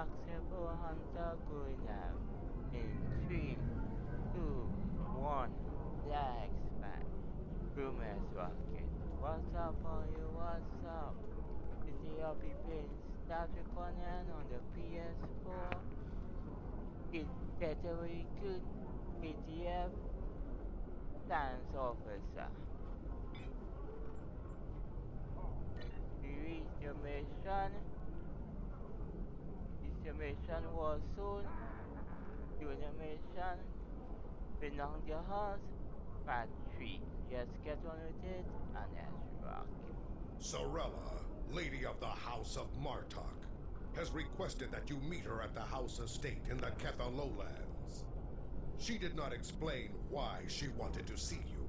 successful hunter going out. In 3, 2, 1, flags back. Rumors rocket. What's up, all you? What's up? Is the be playing startrek on the ps4? Is that a very good ATF science officer? We reach the mission. Is the mission was soon? Do the mission. Belong the house. Part 3. Just get on with it and let's rock it. Sorella, Lady of the House of Martok, has requested that you meet her at the house estate in the Ketha lowlands. She did not explain why she wanted to see you,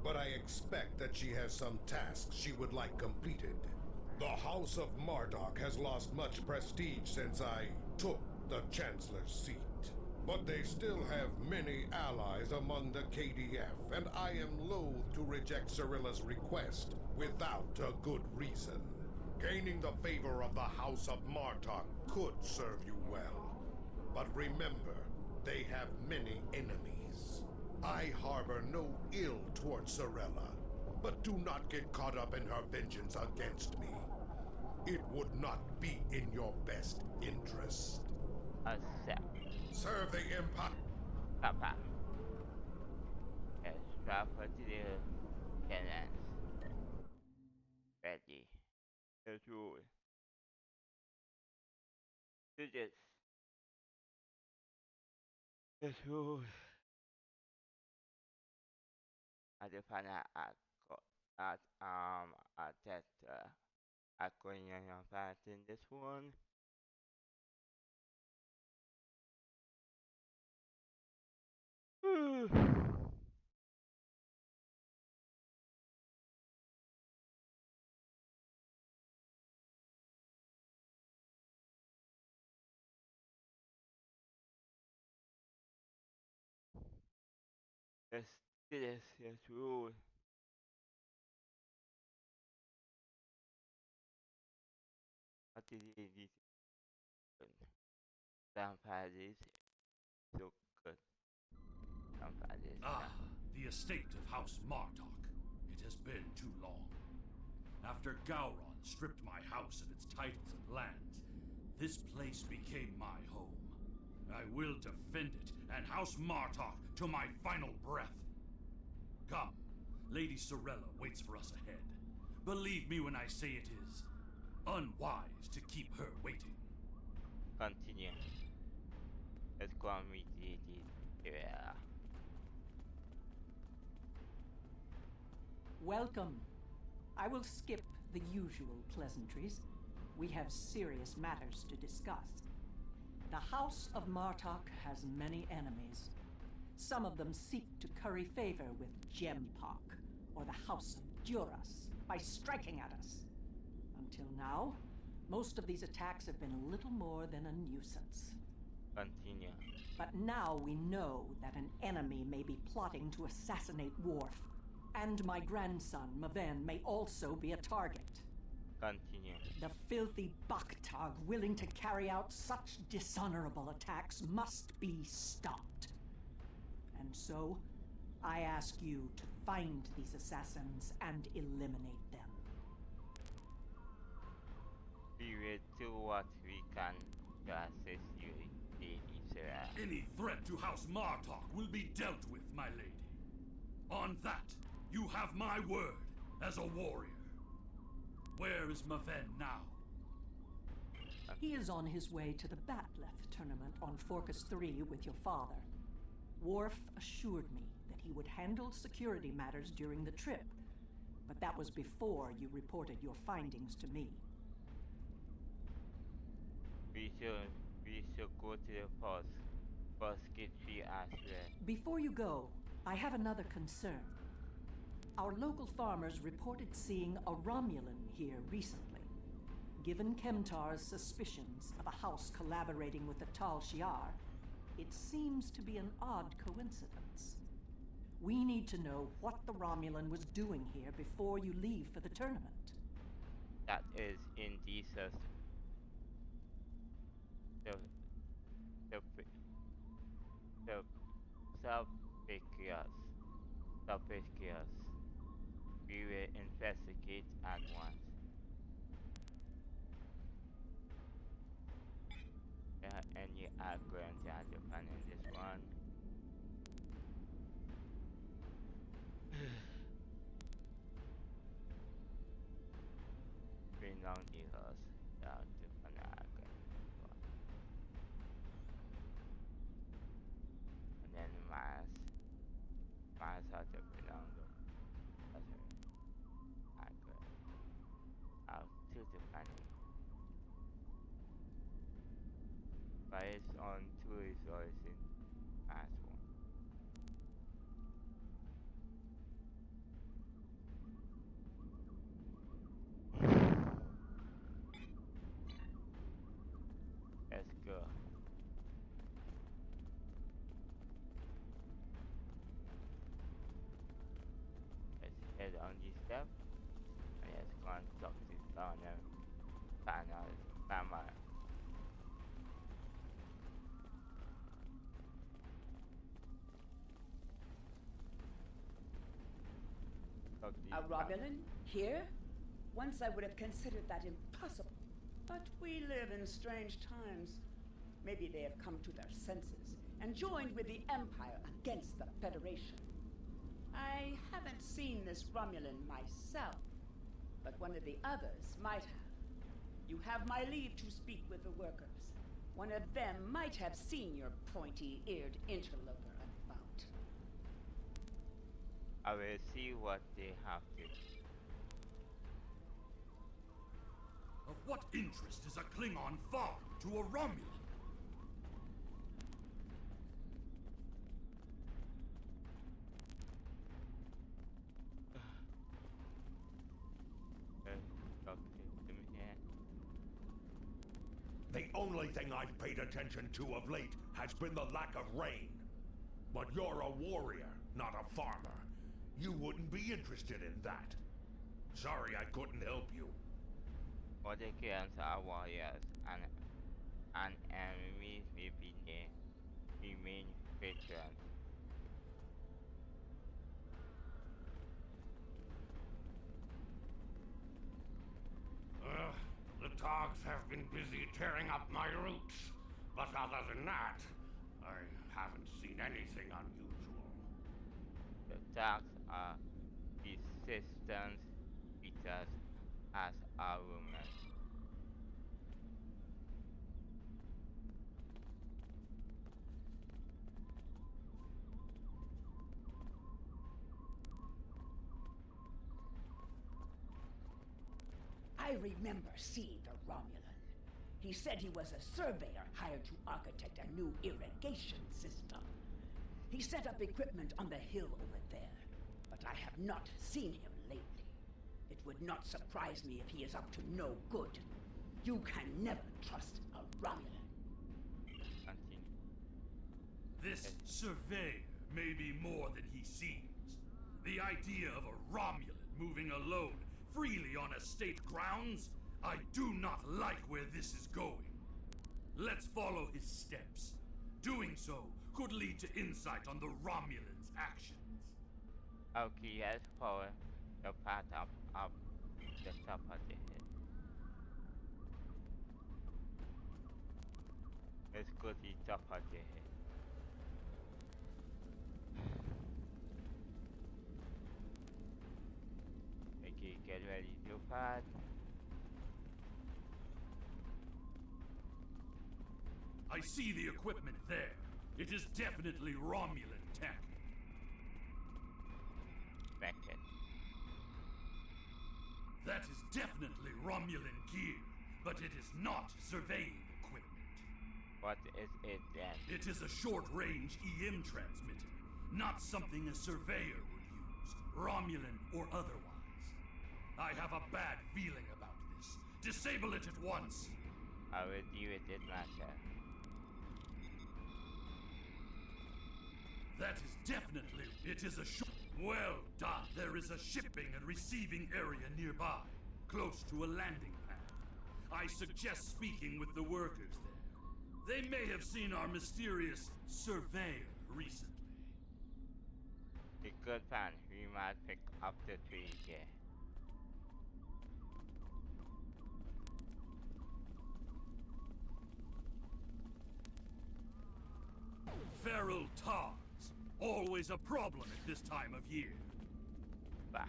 but I expect that she has some tasks she would like completed. The House of Martok has lost much prestige since I took the Chancellor's seat. But they still have many allies among the KDF, and I am loath to reject Cirilla's request without a good reason. Gaining the favor of the House of Martok could serve you well. But remember, they have many enemies. I harbor no ill towards Cirilla, but do not get caught up in her vengeance against me. It would not be in your best interest. Accept. Serve the Empire. Papa. Yes, travel to the balance. Ready. Let's roll. Do this. Let's roll. Ada pana aku at that aku yang part in this one. Let's do this. Let's roll. What did this? Vampire is so good. Vampire is Ah, the estate of House Martok. It has been too long. After Gowron stripped my house of its titles and lands, this place became my home. I will defend it and House Martok to my final breath. Come, Lady Cirilla waits for us ahead. Believe me when I say it is unwise to keep her waiting. continue. Let's go and meet the area. Welcome. I will skip the usual pleasantries. We have serious matters to discuss. The House of Martok has many enemies. Some of them seek to curry favor with Gempok, or the House of Duras, by striking at us. Until now, most of these attacks have been a little more than a nuisance. Continue. But now we know that an enemy may be plotting to assassinate Worf, and my grandson, Maven, may also be a target. Continue. The filthy Baktag willing to carry out such dishonorable attacks must be stopped. And so, I ask you to find these assassins and eliminate them. We will do what we can to assist you, Lady Sarah. Any threat to House Martok will be dealt with, my lady. On that, you have my word as a warrior. Where is Maven now? He is on his way to the Batleth tournament on Forcus 3 with your father. Worf assured me that he would handle security matters during the trip, but that was before you reported your findings to me. We should go to the first get 3 as well. Before you go, I have another concern. Our local farmers reported seeing a Romulan here recently. Given Kemtar's suspicions of a house collaborating with the Tal Shiar, it seems to be an odd coincidence. We need to know what the Romulan was doing here before you leave for the tournament. That is indeed sus. sub, sub, sub, suspicious, suspicious. We will investigate at once. Any arguments you have to find in this one? Bring down details. You have to find an argument in this one. And then mass. Mass has to bring down the other argument. How to define it. Based on two resources as one. Let's go. Let's head on this step and let's go and talk to Donna Banner's family. Talk to A his family. Romulan? Here? Once I would have considered that impossible. But we live in strange times. Maybe they have come to their senses and joined with the Empire against the Federation. I haven't seen this Romulan myself, but one of the others might have. You have my leave to speak with the workers. One of them might have seen your pointy-eared interloper about. I will see what they have to do. Of what interest is a Klingon farm to a Romulan? Talk to him here. The only thing I've paid attention to of late has been the lack of rain. But you're a warrior, not a farmer. You wouldn't be interested in that. Sorry I couldn't help you. All the clans are warriors, and enemies will be named remain veterans. The dogs have been busy tearing up my roots. But other than that, I haven't seen anything unusual. The dogs are resistant beaters as are humans. I remember seeing the Romulan. He said he was a surveyor hired to architect a new irrigation system. He set up equipment on the hill over there, but I have not seen him lately. It would not surprise me if he is up to no good. You can never trust a Romulan. Continue. This surveyor may be more than he seems. The idea of a Romulan moving alone freely on estate grounds? I do not like where this is going. Let's follow his steps. Doing so could lead to insight on the Romulan's actions. Okay, let's follow the path up the top of the hill. Let's go to the top of the hill. Okay, get ready to path. I see the equipment there. It is definitely Romulan tech. Back it. That is definitely Romulan gear, but it is not surveying equipment. What is it then? It is a short-range EM transmitter, not something a surveyor would use, Romulan or otherwise. I have a bad feeling about this. Disable it at once. I will deal with it myself. That is definitely. It is a well done. There is a shipping and receiving area nearby, close to a landing pad. I suggest speaking with the workers there. They may have seen our mysterious surveyor recently. A good plan. We might pick up the tree. Yeah. Feral tars. Always a problem at this time of year. Bah.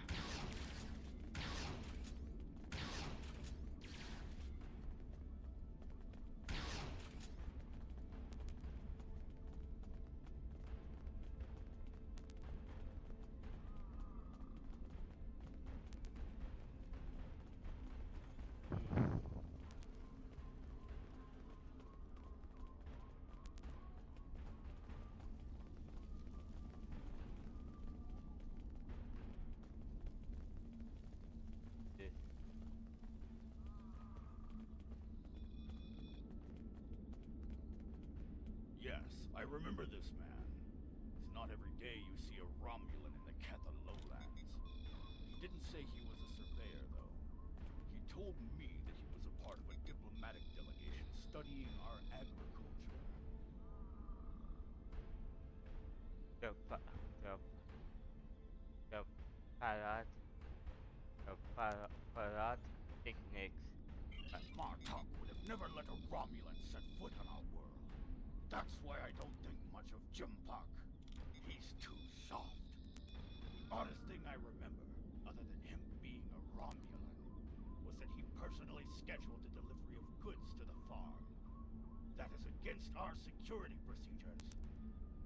This. Yes, I remember this man. It's not every day you see a Romulan in the Ketha lowlands. He didn't say he was a surveyor, though. He told me that he was a part of a diplomatic delegation studying our agriculture. The the parrot parrot techniques. Martok would have never let a Romulan set foot on our world. That's why I don't think much of Jimpak. He's too soft. The oddest thing I remember, other than him being a Romulan, was that he personally scheduled the delivery of goods to the farm. That is against our security procedures.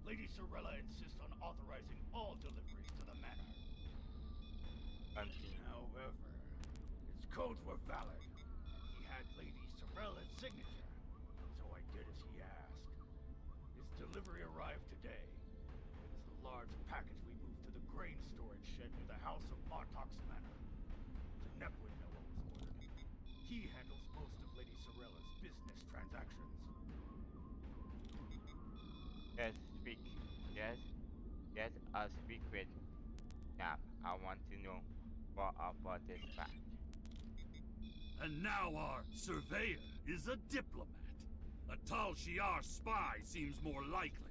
Lady Sorella insists on authorizing all deliveries to the manor. Continue. However, his codes were valid, and he had Lady Sorella's signature, so I did as he asked. His delivery arrived today. It was the large package we moved to the grain storage shed near the house of Martok's manor. Denep would know what was ordered. He handles most of Lady Sorella's business transactions. Yes, speak. Yes, yes, I'll speak with Nap. I want to know more about this fact. And now our surveyor is a diplomat. A Tal Shiar spy seems more likely.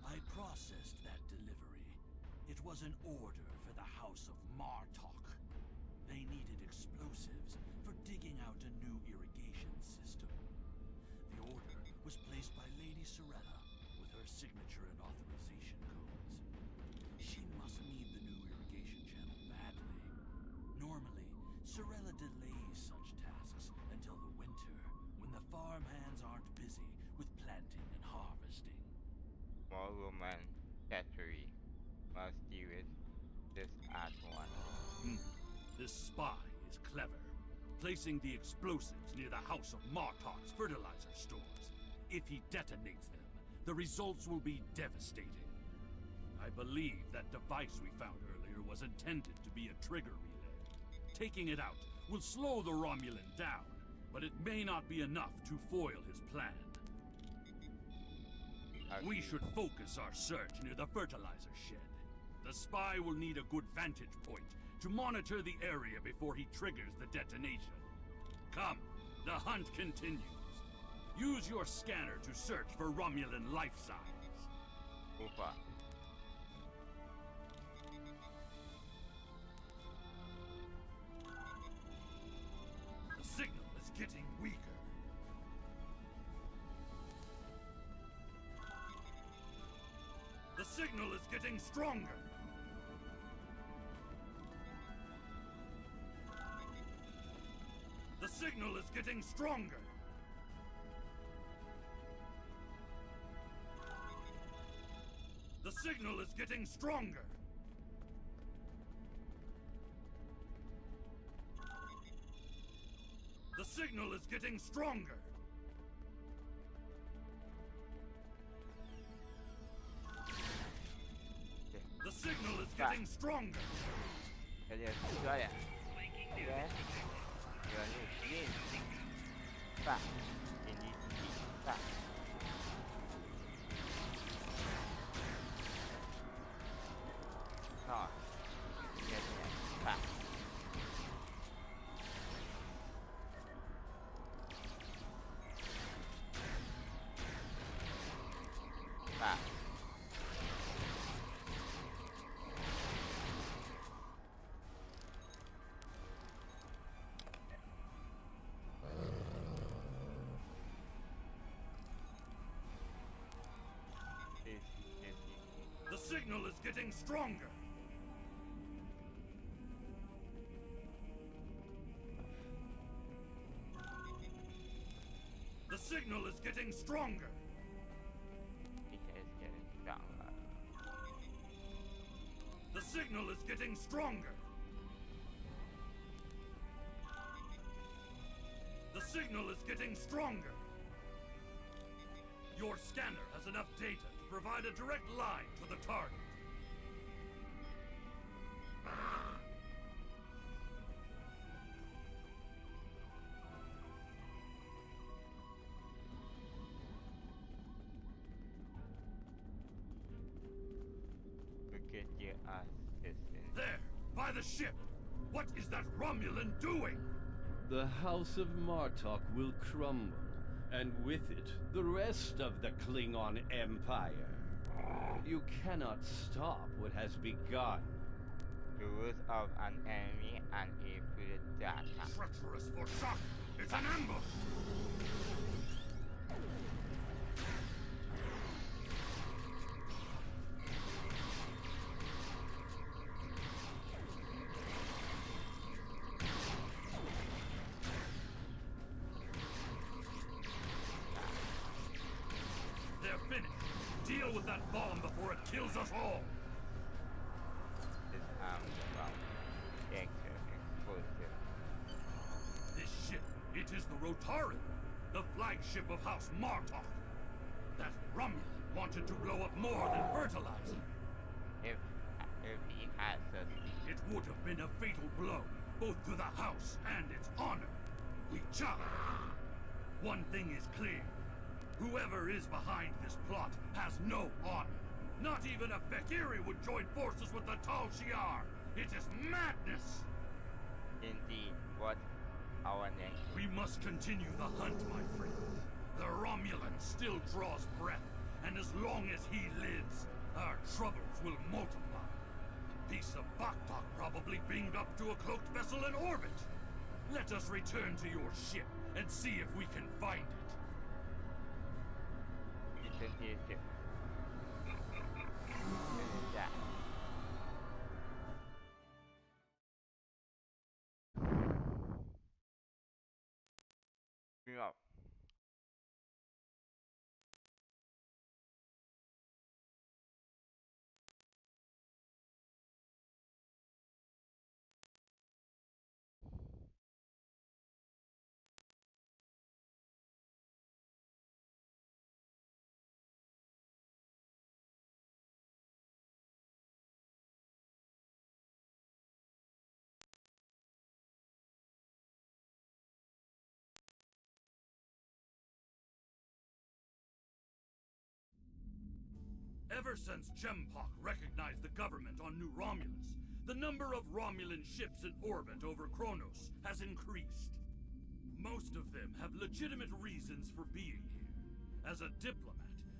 I processed that delivery. It was an order for the House of Martok. They needed explosives for digging out a new irrigation system. The order was placed by Lady Sorella with her signature and authorization codes. She must need the new irrigation channel badly. Normally, Sorella delays such tasks until the winter, when the farm hands aren't busy with planting and harvesting. More Roman factory must deal with this at once. This spy is clever, placing the explosives near the House of Martok's fertilizer stores. If he detonates them, the results will be devastating. I believe that device we found earlier was intended to be a trigger relay. Taking it out will slow the Romulan down, but it may not be enough to foil his plan. We should focus our search near the fertilizer shed. The spy will need a good vantage point to monitor the area before he triggers the detonation. Come, the hunt continues. Use your scanner to search for Romulan life signs. Upa. The signal is getting weaker. The signal is getting stronger. The signal is getting stronger. The signal is getting stronger. The signal is getting stronger. The signal is getting stronger. Kalian juga ya? Ya. Ini. Pak. Ini. Pak. Oh. Pak. signal is getting stronger. The signal is getting stronger. It is getting stronger. The signal is getting stronger. The signal is getting stronger. Your scanner has enough data to provide a direct line to the target. Forget your assistance. There, by the ship. What is that Romulan doing? The House of Martok will crumble, and with it, the rest of the Klingon Empire. You cannot stop what has begun. The root of an enemy and a full data. Treacherous for shock! It's an ambush! They're finished. Deal with that bomb before it kills us all! This armed from extra explosive. This ship, it is the Rotarian, the flagship of House Martok. That Romulan wanted to blow up more than fertilizer. If he has us, It would have been a fatal blow, both to the House and its honor. We challenge. One thing is clear. Whoever is behind this plot has no honor. Not even a Fekiri would join forces with the Tal Shiar. It is madness! indeed, what our next We must continue the hunt, my friend. The Romulan still draws breath, and as long as he lives, our troubles will multiply. A piece of Baktok probably beamed up to a cloaked vessel in orbit. Let us return to your ship and see if we can find it. isn't it? That. Yeah. Ever since Gempok recognized the government on New Romulus, the number of Romulan ships in orbit over Kronos has increased. Most of them have legitimate reasons for being here. As a diplomat,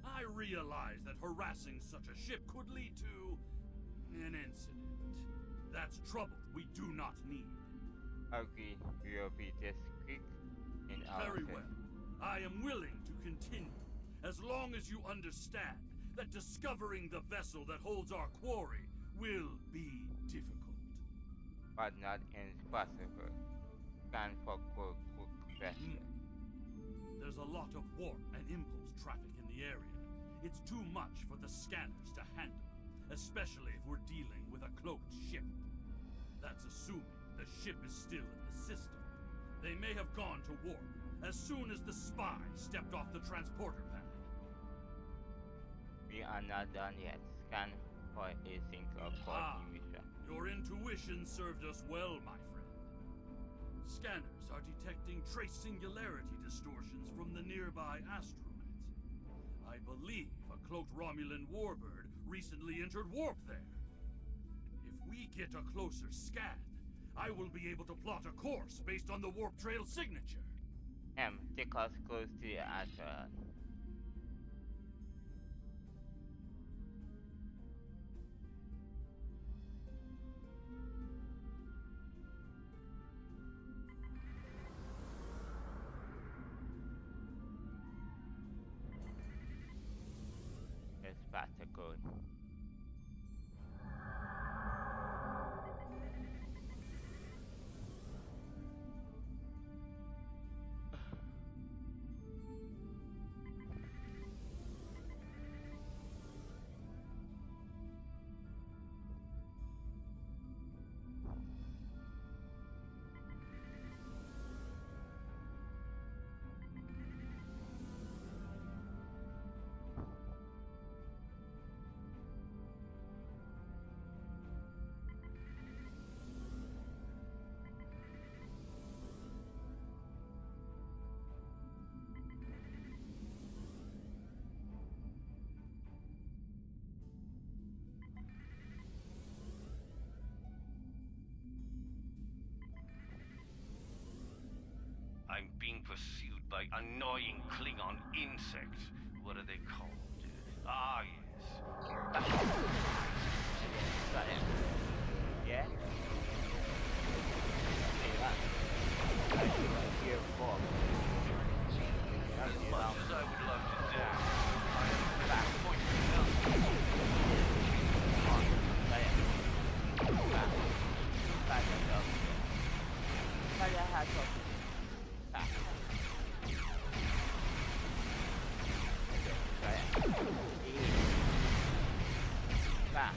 I realize that harassing such a ship could lead to an incident. That's trouble we do not need. Agree, we'll be discreet in our Very well. I am willing to continue, as long as you understand that discovering the vessel that holds our quarry will be difficult. but not impossible. Scan for quick question. There's a lot of warp and impulse traffic in the area. It's too much for the scanners to handle, especially if we're dealing with a cloaked ship. That's assuming the ship is still in the system. They may have gone to warp as soon as the spy stepped off the transporter pad. We are not done yet. Scan for a single port emission. Your intuition served us well, my friend. Scanners are detecting trace singularity distortions from the nearby asteroids. I believe a cloaked Romulan warbird recently entered warp there. If we get a closer scan, I will be able to plot a course based on the warp trail signature. Take us close to the asteroid. Let's pass the code. I'm being pursued by annoying Klingon insects. What are they called? Ah, yes. Got it. Yeah. Hey, that. I do a gear 4. As much as I would love to die, I am Back. disappointed now. On. Got it. Back. Back yourself. Back your hat off. Back. Got it. Back.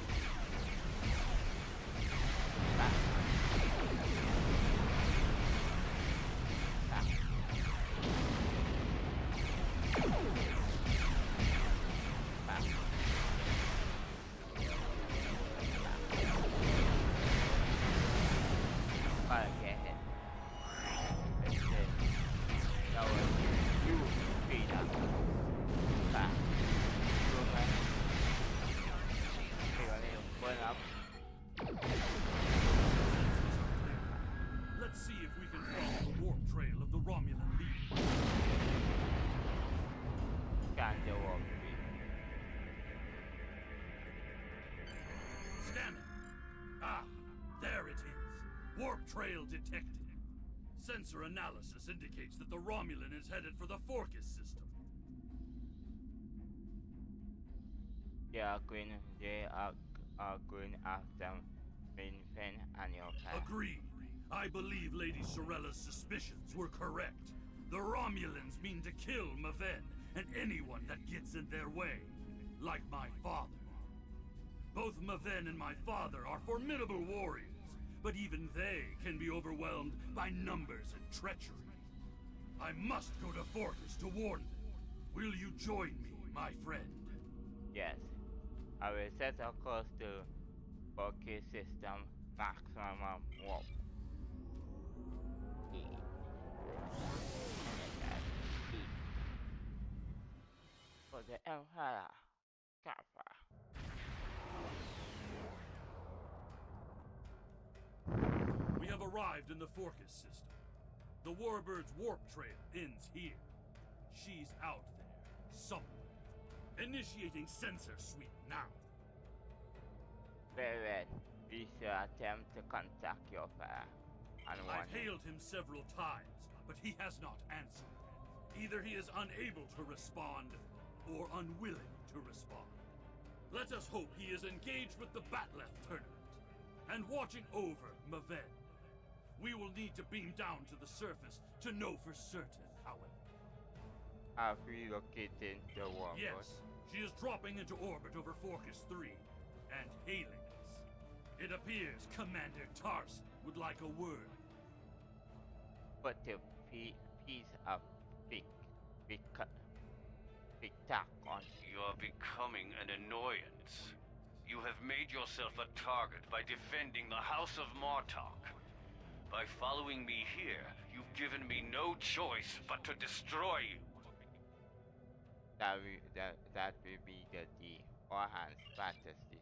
Back. Back. Back. Gotta get hit. That's it. That was you, Peter. Back. Movement. We're gonna burn up. Let's see if we can follow the warp trail of the Romulan leader. Scan the warp speed. Scanning. Ah, there it is. Warp trail detected. Sensor analysis indicates that the Romulan is headed for the Forcus system. They are going after Minfen and your path. Agreed. I believe Lady Sorella's suspicions were correct. The Romulans mean to kill Maven and anyone that gets in their way. Like my father. Both Maven and my father are formidable warriors, but even they can be overwhelmed by numbers and treachery. I must go to Forcus to warn them. Will you join me, my friend? Yes. I will set a course to focus system maximum warp. E. For the Empire. Kappa. We have arrived in the Forcus system. The Warbird's warp trail ends here. She's out there, somewhere. Initiating sensor sweep now. Very well. We shall attempt to contact your path. And I've warn him. hailed him several times, but he has not answered. Either he is unable to respond, or unwilling to respond. Let us hope he is engaged with the Batleth tournament, and watching over Maven. We will need to beam down to the surface to know for certain, however. Have relocated the warp. Yes, she is dropping into orbit over Forcus 3, and hailing us. It appears Commander Tarson would like a word. Put a piece of big tack on. You're becoming an annoyance. You have made yourself a target by defending the House of Martok. By following me here, you've given me no choice but to destroy you. That will be the D. All hands battle station.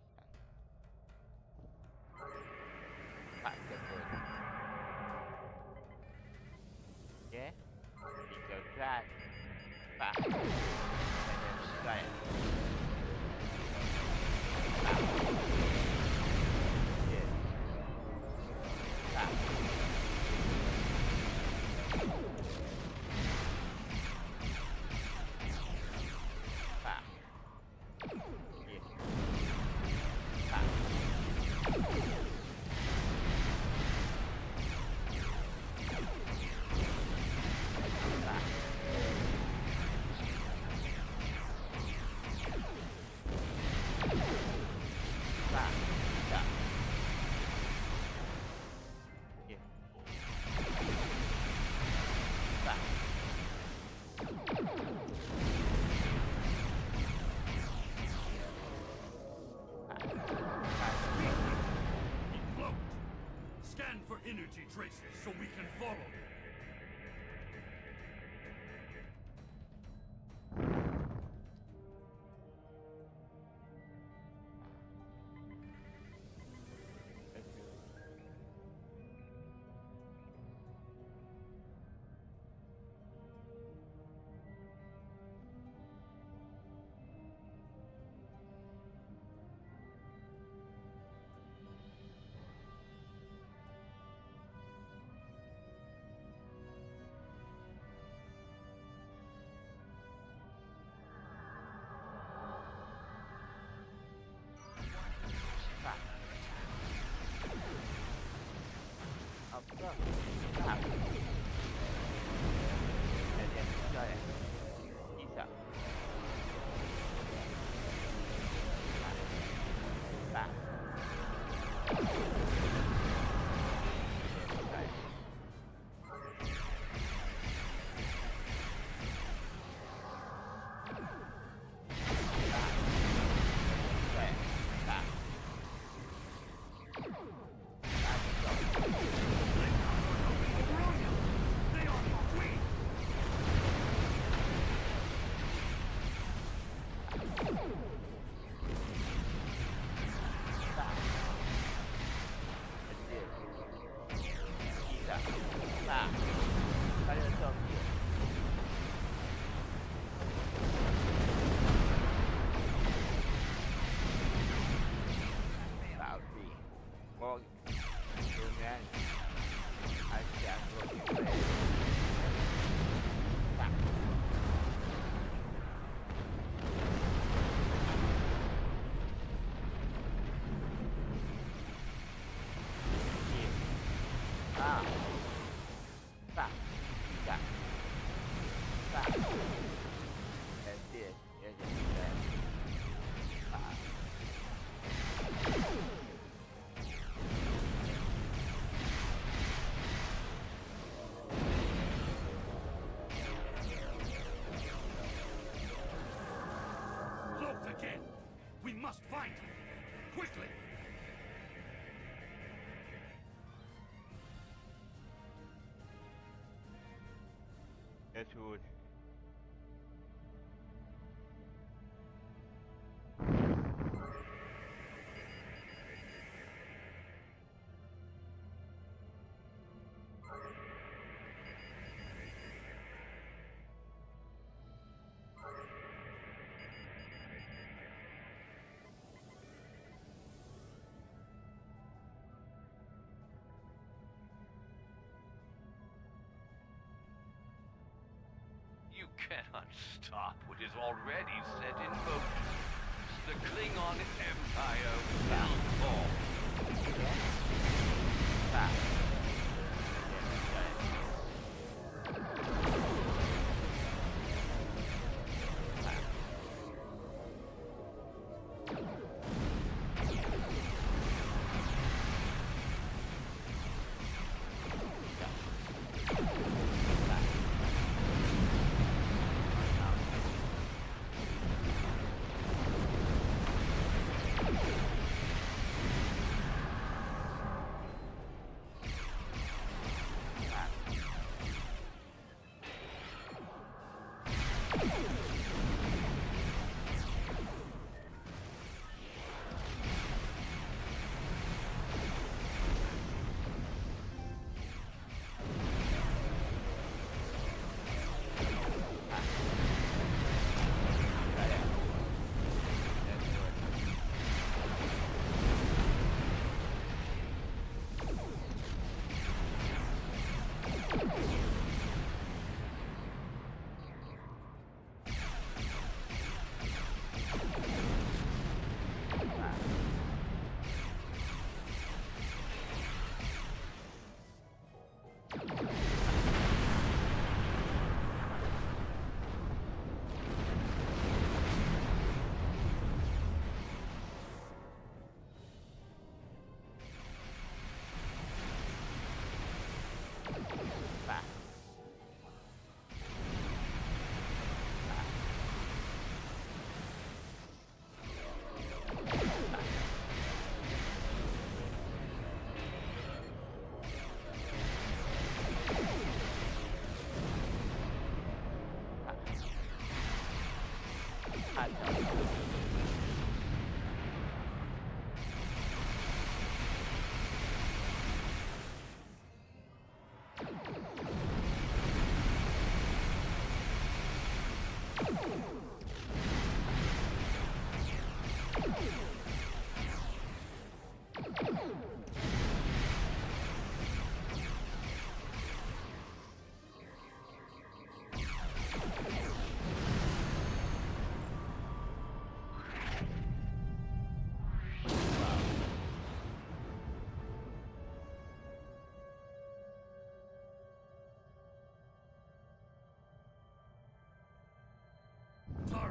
Back the foot. Yeah? Because that back. And then strike. Back. Yeah. Back. Back. Yeah. Back. Back. Back. Back. Yeah. Back. He cloaked. Scan for energy traces so we can follow him. Back. And then giant. Isa. Back. Again! We must find him! Quickly! Yes, would. You cannot stop what is already set in motion. The Klingon Empire will fall. Back.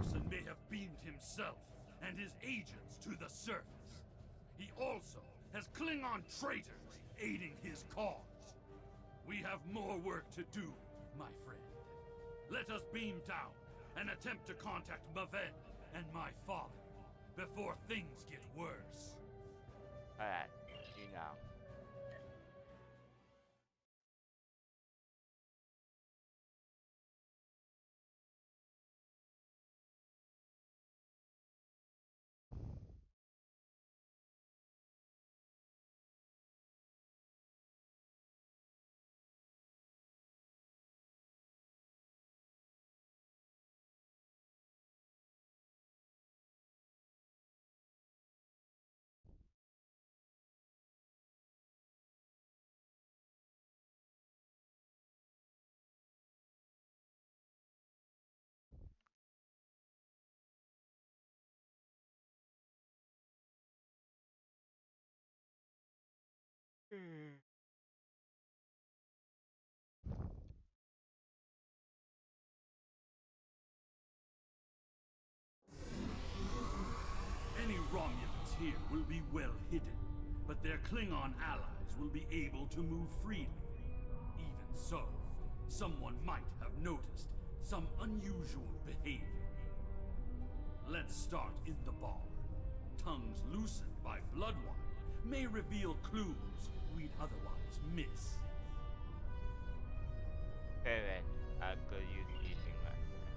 Carson may have beamed himself and his agents to the surface. He also has Klingon traitors aiding his cause. We have more work to do, my friend. Let us beam down and attempt to contact Maven and my father before things get worse. Alright, you know. Any Romulans here will be well hidden, but their Klingon allies will be able to move freely. Even so, someone might have noticed some unusual behavior. Let's start in the bar. Tongues loosened by blood wine may reveal clues we'd otherwise miss. Parent, I could use eating right now.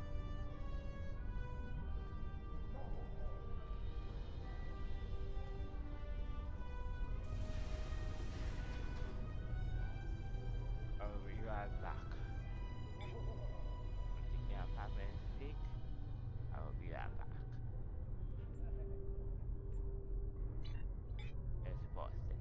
I'll be right back. Taking a 5 minute speak. I will be right back. It's Boston.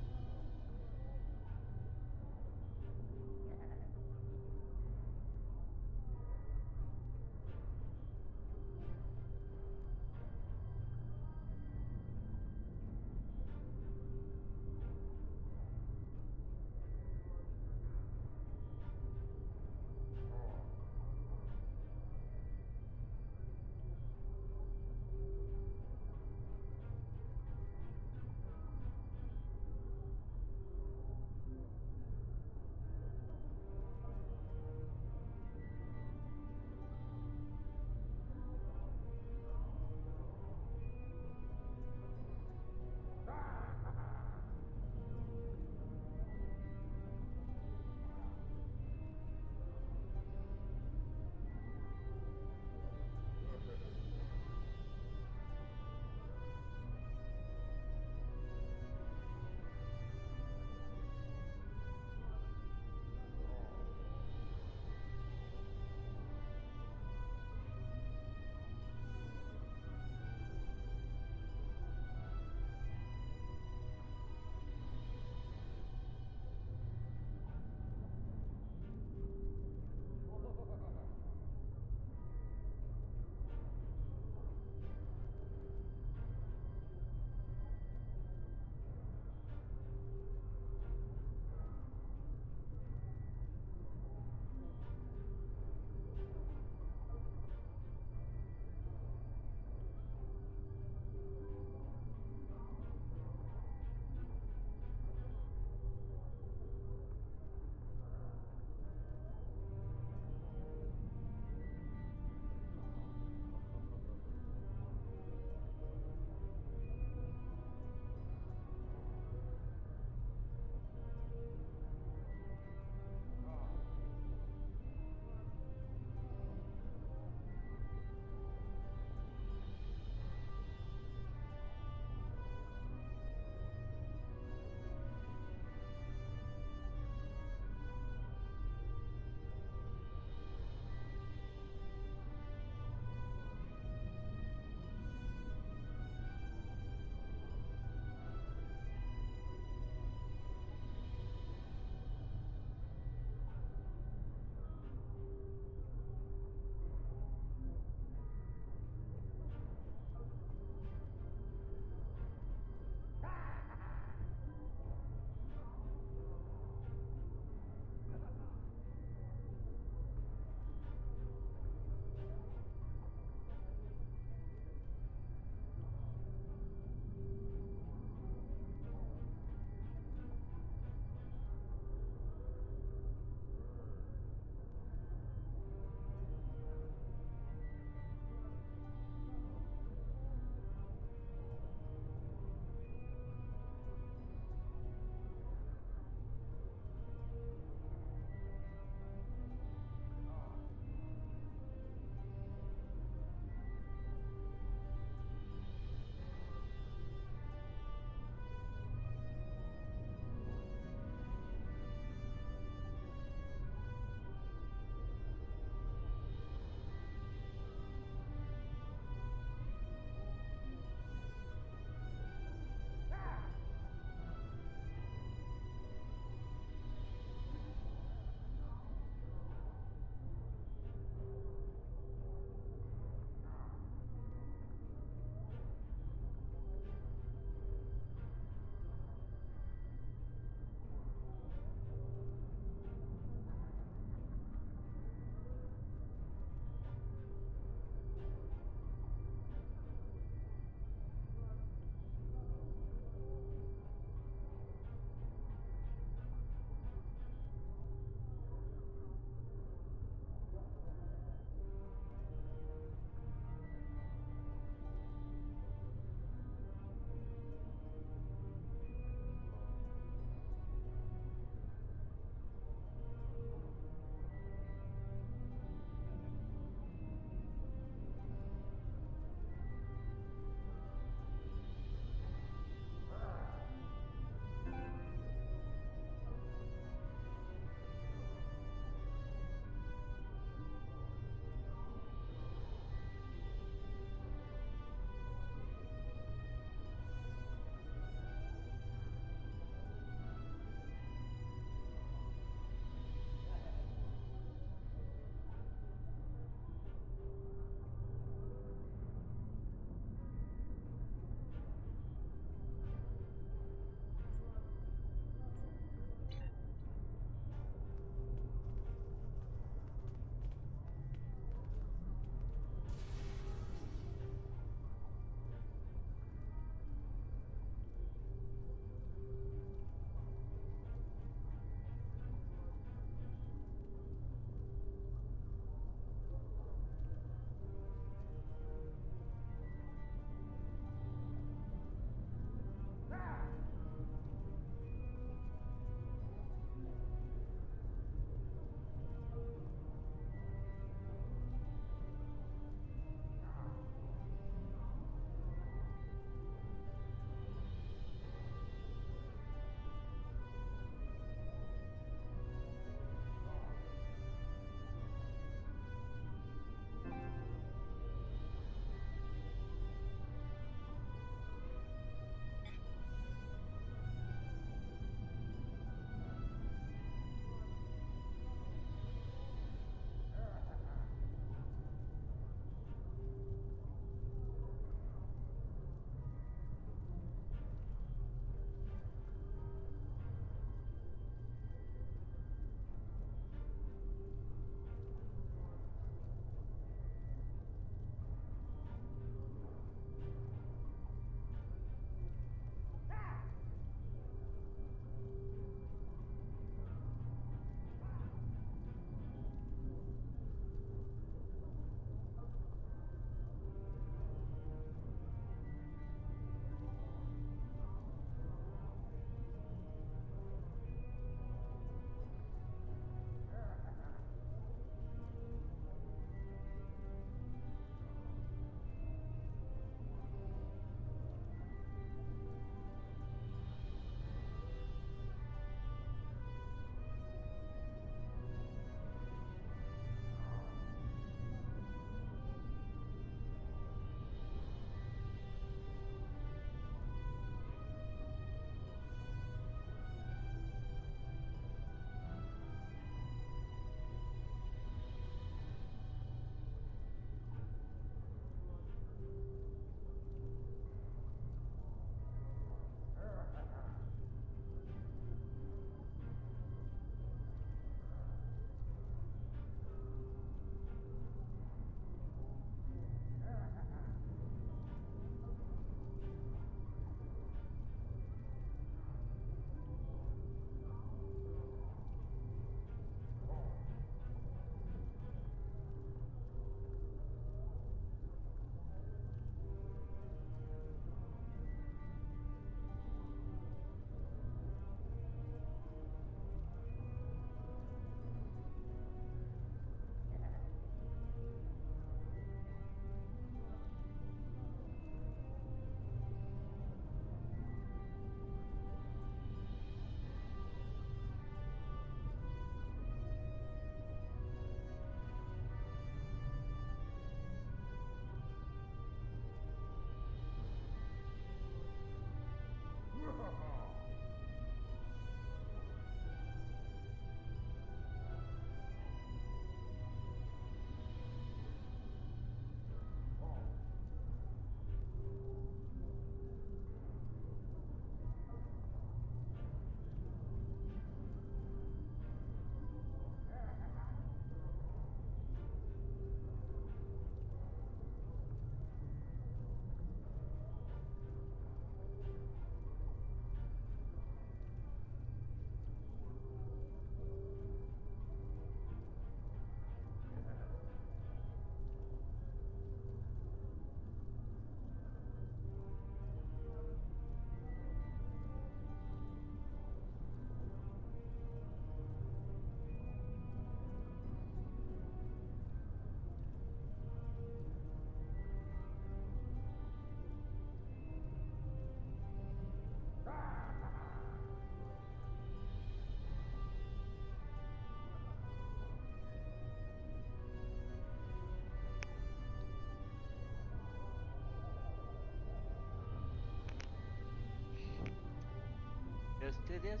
this.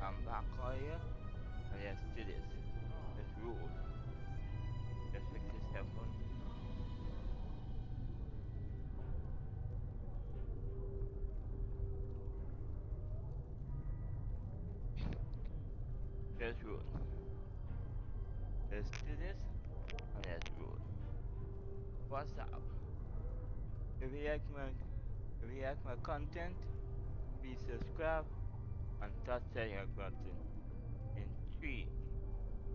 I'm back here. And let's do this. Let's roll. Let's fix this telephone. Let's roll. Let's do this. And let's roll. What's up? If you like my content, please subscribe and touch the like button. In 3,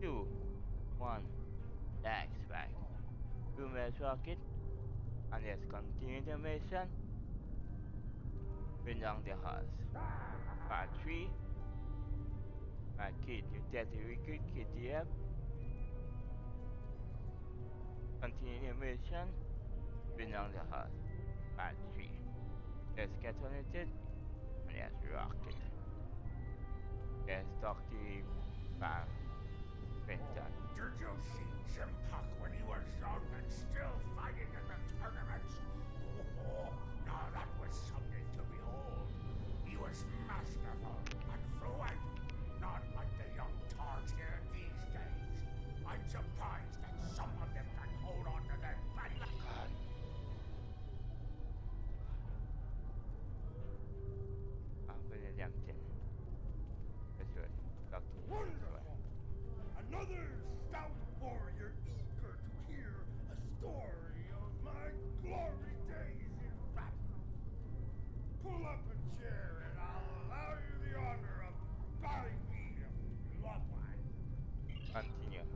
2, 1, thanks back. Rumors rocket, and let's continue the mission. Bring down the house. Part 3. My kid, you tell the recruit KTF. Continue the mission. Bring down the house. Part 3. Let's get on with it. And let's rock it. Let's talk to you, Pam. Benton. Did you see Jim Puck when he was young and still fighting in the tournaments? Oh, now that was something to behold. He was masterful and fluent, not like the young tards here these days. I'm surprised that some of them can hold on to their battle. That's right. Talk to you. Wonderful! Another stout warrior eager to hear a story of my glory days in battle. Pull up a chair and I'll allow you the honor of buying me a blood wine. Continue.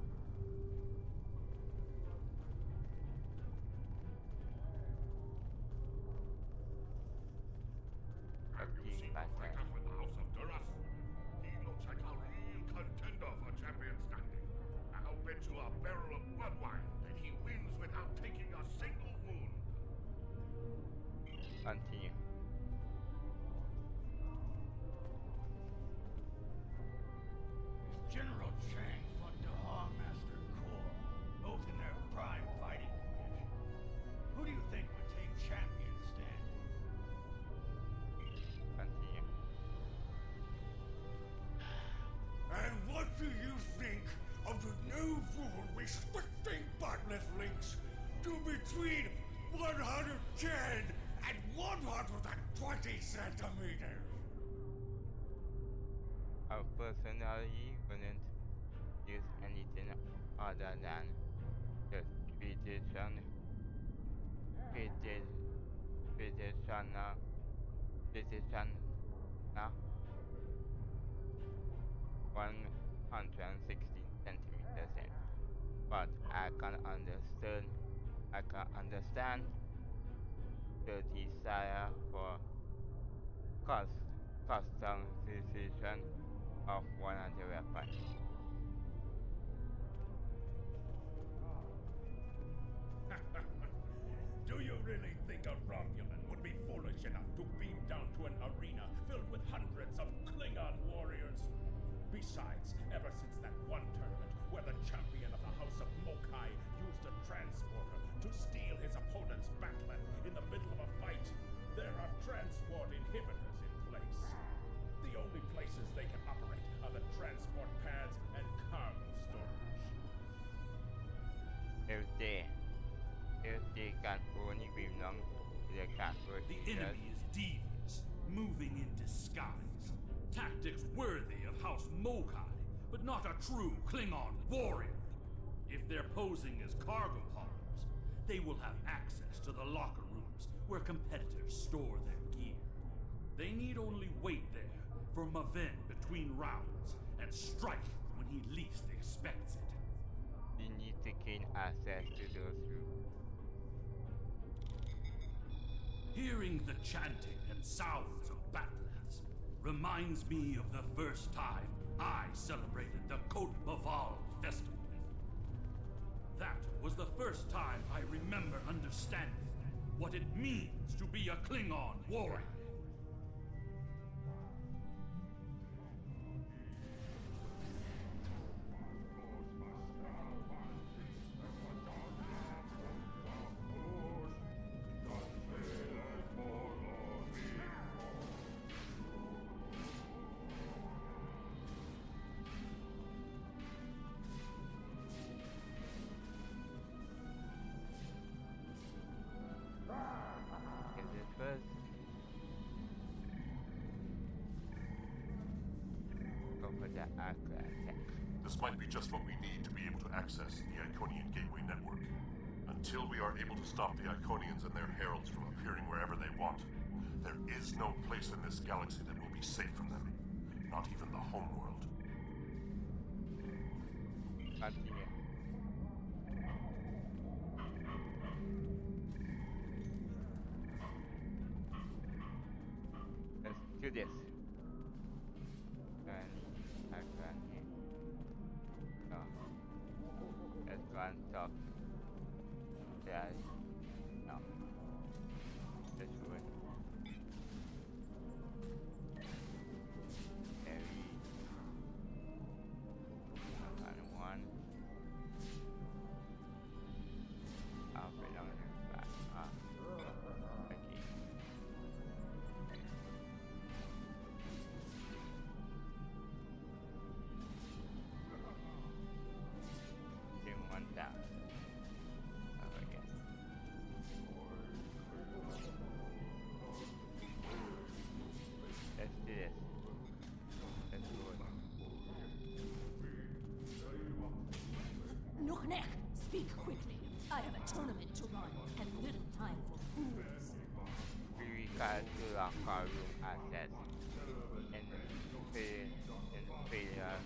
Have you seen the fighter for the House of Duras? He looks like a real contender for champion standing. I'll bet you a barrel of blood wine that he wins without taking a single wound. Continue. Is General Chang fun to harm Master Core, both in their prime fighting condition? Who do you think would take champion standing? Continue. And what do you think of the new rule restricting botnet links to between 110 and 120 centimeters? I personally wouldn't use anything other than just precision, precision, precision, 116 centimeters in. But I can understand the desire for cost, customization of one of the weapons. Do you really think a Romulan would be foolish enough to beam down to an arena filled with hundreds of Klingon warriors? Besides, ever since that one tournament where the champion of the House of Mokai used a transporter to steal his opponent's bat'leth in the middle of a fight, there are transport inhibitors in place. The only places they can operate are the transport pads and cargo storage. If they can only belong to the castle, The enemy is devious, moving in disguise. Tactics worthy of House Mokai, but not a true Klingon warrior. If they're posing as cargo haulers, they will have access to the locker rooms where competitors store their gear. They need only wait there for Maven between rounds and strike when he least expects it. you need to gain access to those rooms. Hearing the chanting and sounds of bat'leths reminds me of the first time I celebrated the Cote Baval festival. That was the first time I remember understanding what it means to be a Klingon warrior. for the Atlantic. This might be just what we need to be able to access the Iconian Gateway Network. Until we are able to stop the Iconians and their heralds from appearing wherever they want, there is no place in this galaxy that will be safe from them. Not even the homeworld. Continue. Let's do this. And I can hit. No. Let's go and talk. Yeah. No. Let's do it. Heavy. And one. I'll put on the back. Okay. Game one down. Over again. Let's do this. Let's do it. Nuchnech, speak quickly. I have a tournament to run and little time for fools. We require to locker room access in failure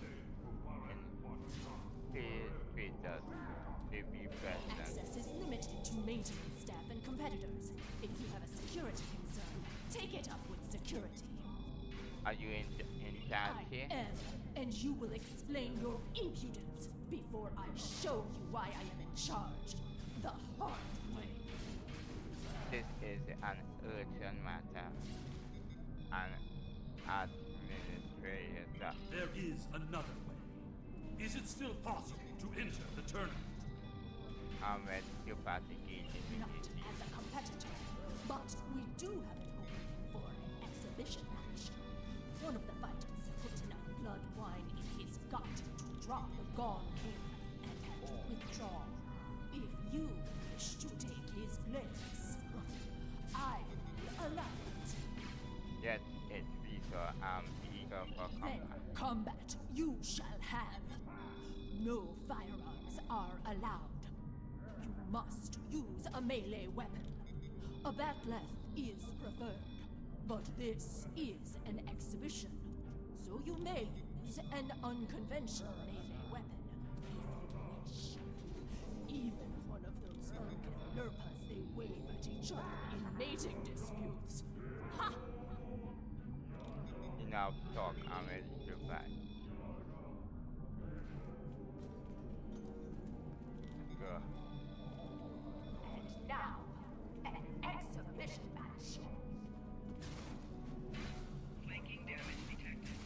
features may be present. Access is limited to maintenance staff and competitors. If you have a security concern, take it up with security. Are you in charge I here? am, and you will explain your impudence before I show you why I am in charge. The hard way. This is an urgent matter. An administrator. There is another way. Is it still possible to enter the tournament? Ahmed, you participate in Not as a competitor, but we do have an opening for an exhibition match. One of the fighters put enough blood wine in his gut to drop the Gone King and had to withdraw. If you wish to take his place, I will allow it. Yet it be so eager for Then combat. combat you shall have. No firearms are allowed. You must use a melee weapon. A bat'leth is preferred, but this is an exhibition, so you may use an unconventional melee weapon if you wish. Even one of those Uncan Lurpas they wave at each other in mating disputes. Ha! Enough talk, Ahmed, to fight. Let's go. And now, an exhibition match. Flanking damage detected.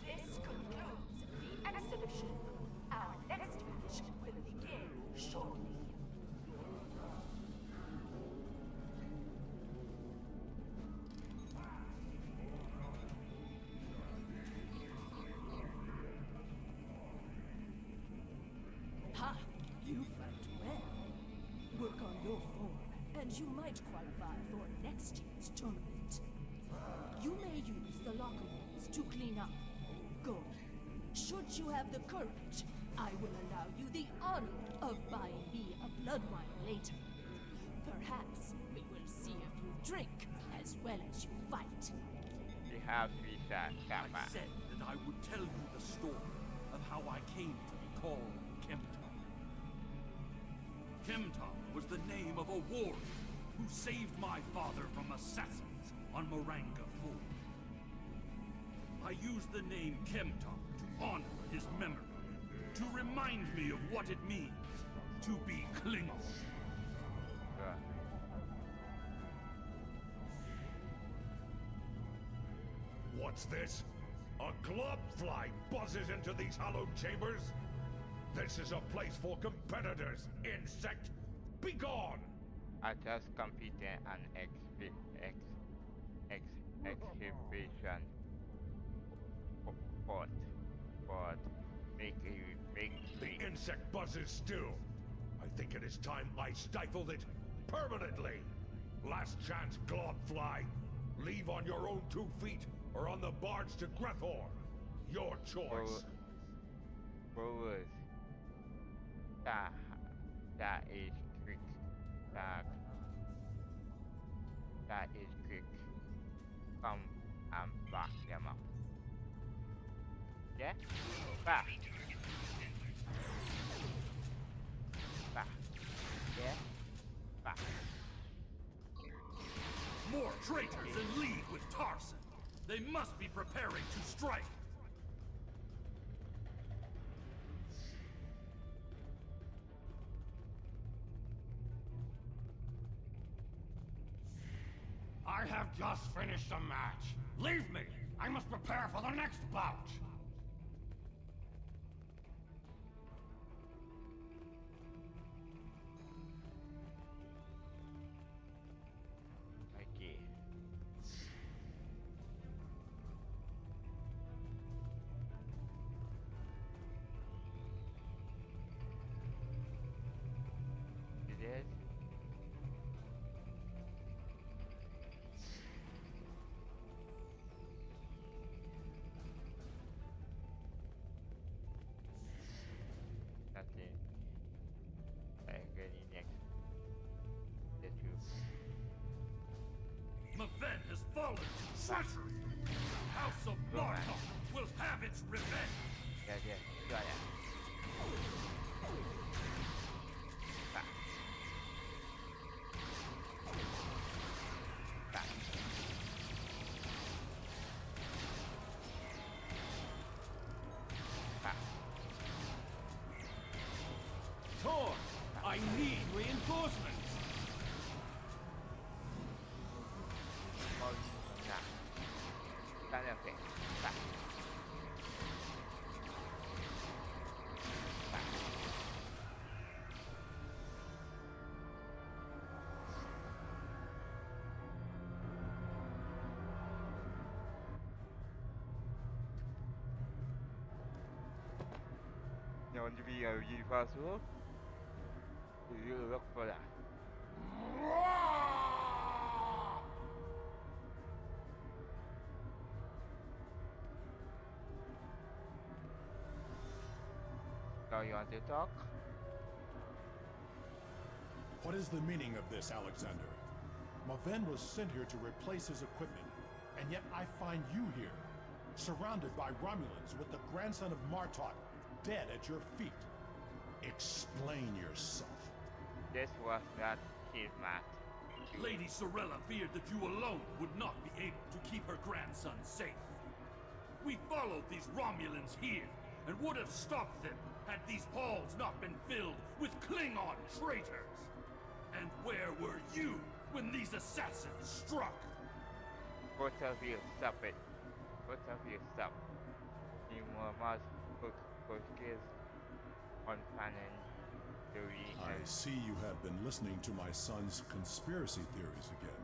This concludes the exhibition. Our next match will begin shortly. Ha! You fight well. Work on your form, and you might qualify for next year's tournament. You may use the locker rooms to clean up. Go. Should you have the courage, I will allow you the honor of buying me a blood wine later. Perhaps we will see if you drink as well as you fight. We have research I combat. said that I would tell you the story of how I came to be called Chemtar. Chemtar was the name of a warrior who saved my father from assassins on Moranga 4. I used the name Chemtar to honor his memory, to remind me of what it means to be Klingon. Go. What's this? A globfly buzzes into these hallowed chambers? This is a place for competitors, insect! Begone! I just completed an exhibition for make a victory. The insect buzzes still. I think it is time I stifled it permanently. Last chance, Globfly. Leave on your own 2 feet or on the barge to Grethor. Your choice. Brewers. That is quick. That is quick. Come and back them up. Yeah? Back. Back. Yeah? Back. More traitors in league with Tarson. They must be preparing to strike. I have just finished a match. Leave me! I must prepare for the next bout! Okay. It is. Nothing. I'm ready next. The truth. Maven has fallen to treachery. The House of Martok will have its revenge. Yeah, got it. Back. Back. Back. Tor, I need reinforcements! Oh, nah. That's okay. Back. Back. You want to be a possible? You look for that. So you want to talk? What is the meaning of this, Alexander? Maven was sent here to replace his equipment, and yet I find you here, surrounded by Romulans with the grandson of Martok dead at your feet. Explain yourself. This was not his match. Lady Sorella feared that you alone would not be able to keep her grandson safe. We followed these Romulans here and would have stopped them had these halls not been filled with Klingon traitors. And where were you when these assassins struck? Both of you stop it. Both of you stop. You must focus on planning theory I and see you have been listening to my son's conspiracy theories again.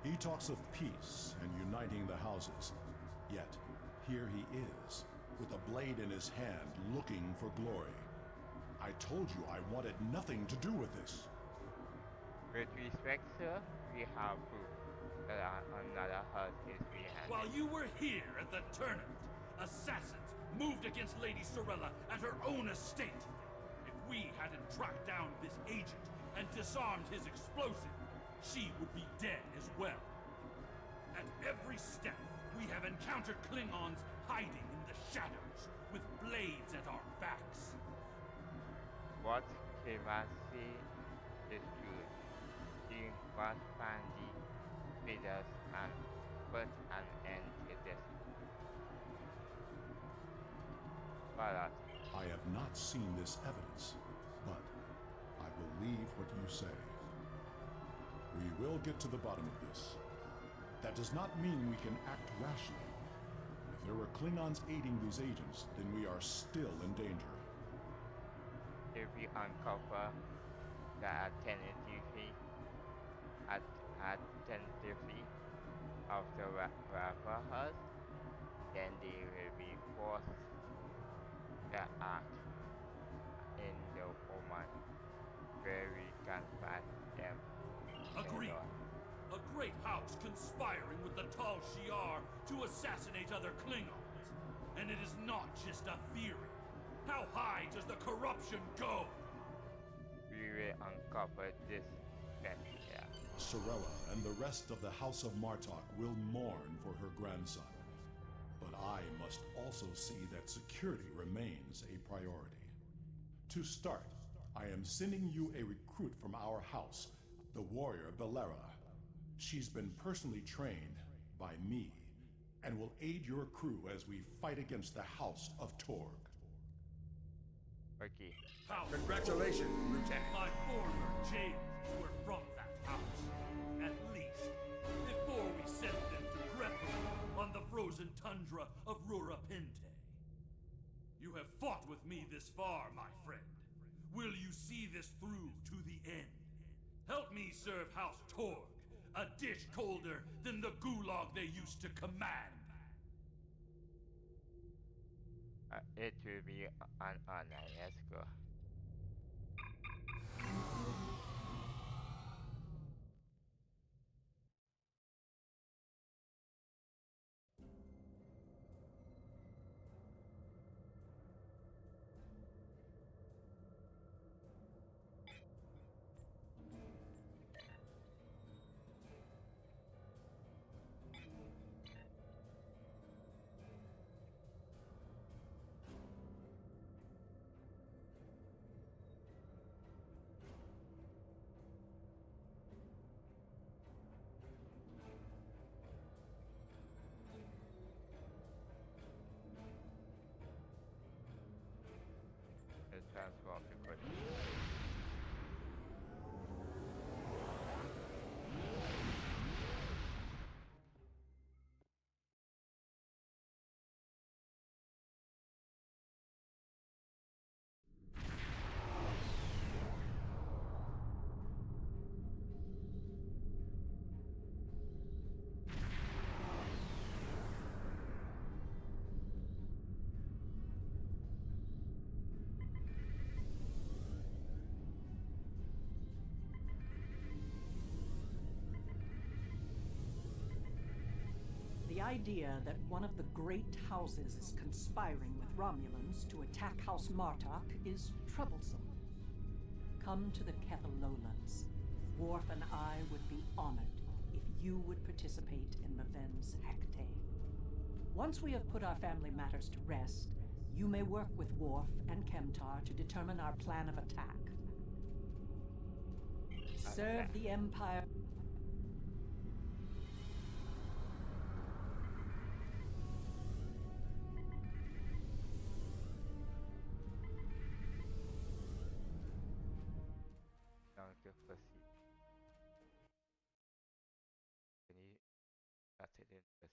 He talks of peace and uniting the houses, yet here he is, with a blade in his hand, looking for glory. I told you I wanted nothing to do with this. with respect, sir, we have proof that another house is behind While it. you were here at the tournament, assassins moved against Lady Sorella at her own estate. If we hadn't tracked down this agent and disarmed his explosive, she would be dead as well. At every step, we have encountered Klingons hiding in the shadows, with blades at our backs. What Kevasi is true. He must find the figures and put an end to this. But I have not seen this evidence, but I believe what you say. We will get to the bottom of this. That does not mean we can act rashly. If there were Klingons aiding these agents, then we are still in danger. if we uncover the identity of the rapper house, then they will be forced to act. where we can find them Agreed. later on. A great house conspiring with the Tal Shiar to assassinate other Klingons. And it is not just a theory. How high does the corruption go? We will uncover this event here. Sorella and the rest of the House of Martok will mourn for her grandson. But I must also see that security remains a priority. To start, I am sending you a recruit from our house, the warrior Belera. She's been personally trained by me and will aid your crew as we fight against the House of Torg. Okay. Congratulations, Lieutenant. My former jailers were from that house. At least, before we sent them to Grethel on the frozen tundra of Rurapente. You have fought with me this far, my friend. Will you see this through to the end? Help me serve House Torg, a dish colder than the gulag they used to command. It will be an honor. Let's go. Let's transform the question. The idea that one of the great houses is conspiring with Romulans to attack House Martok is troublesome. Come to the Kethalolans. Worf and I would be honored if you would participate in Maven's Hecate. Once we have put our family matters to rest, you may work with Worf and Kemtar to determine our plan of attack. Serve the Empire. Now to proceed. Any that's it in this.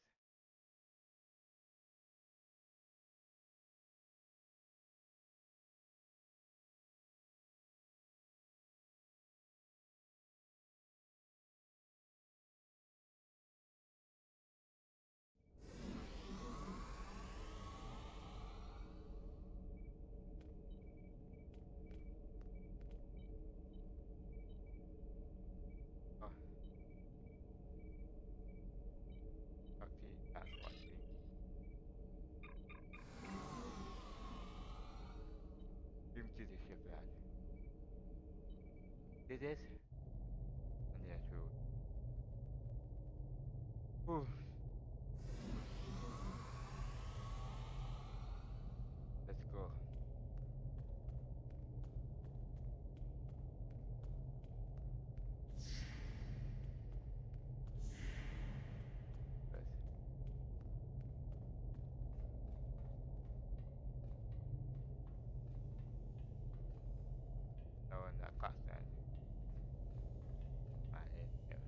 Oh. Okay, that's one thing. Beam to the shipyard. This is unusual. Whew. Let's go. First. No one that cost that. I didn't.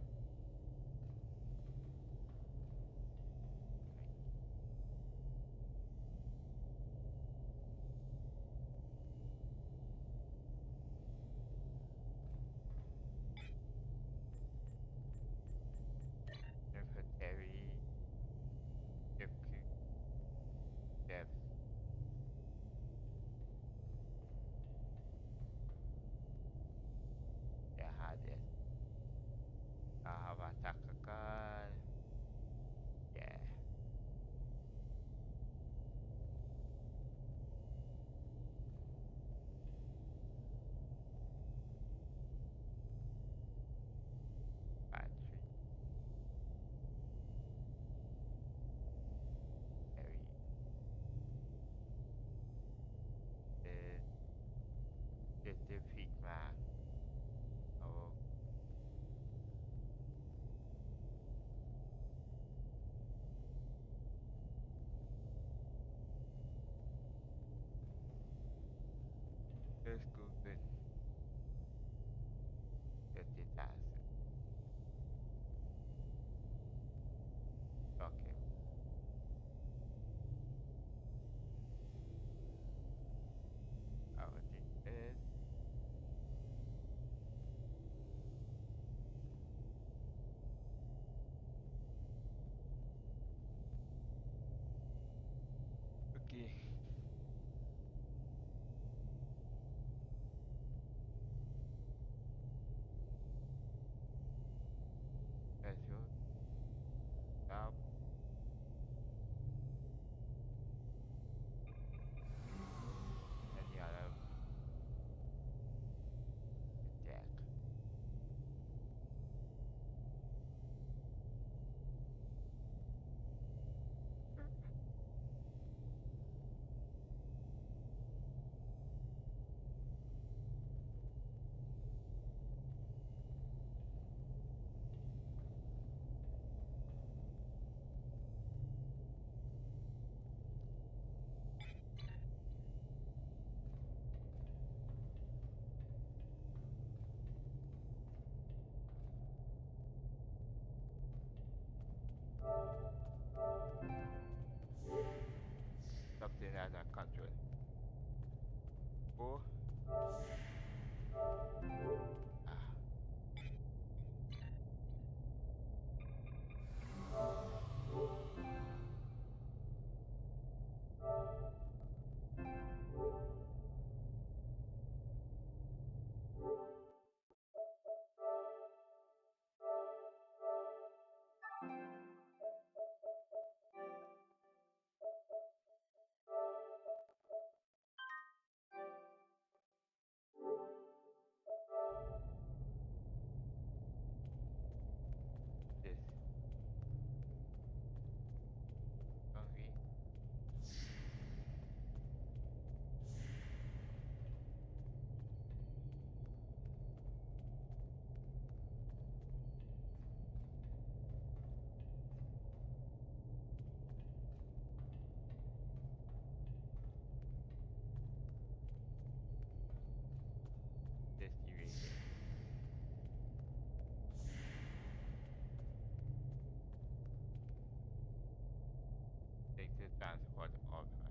transport offer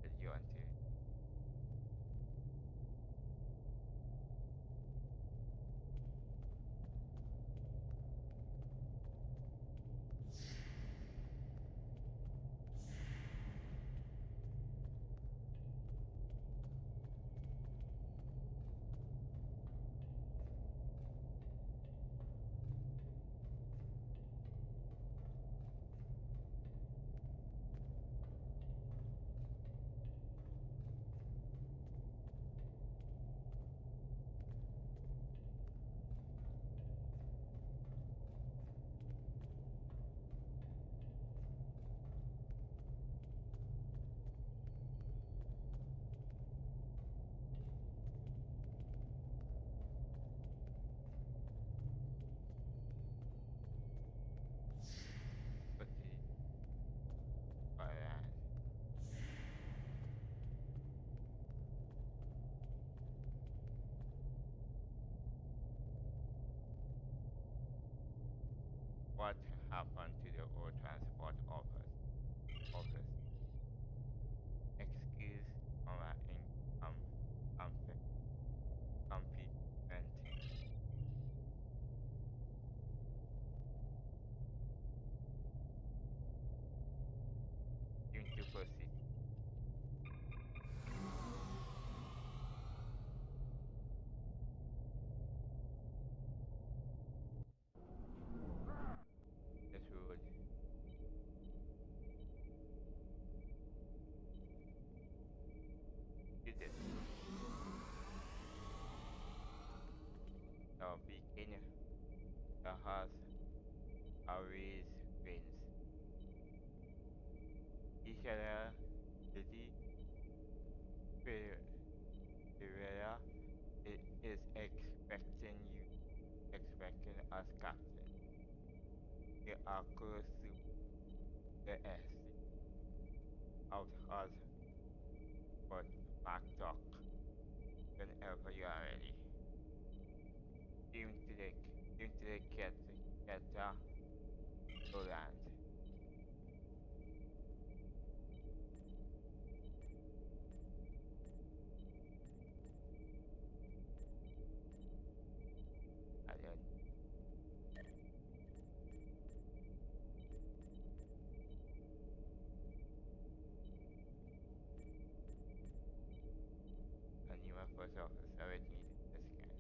that you want to. But alright. What happened to the old transport office? Excuse our incompetent. Going to proceed. This road. Did it. Now begin. The has always wins. Ishara City Pereira is expecting us, Captain. The Arco Soup the S out has but back talk whenever you are ready. Team to the Keta Roland. And then a new post officer with me to scan.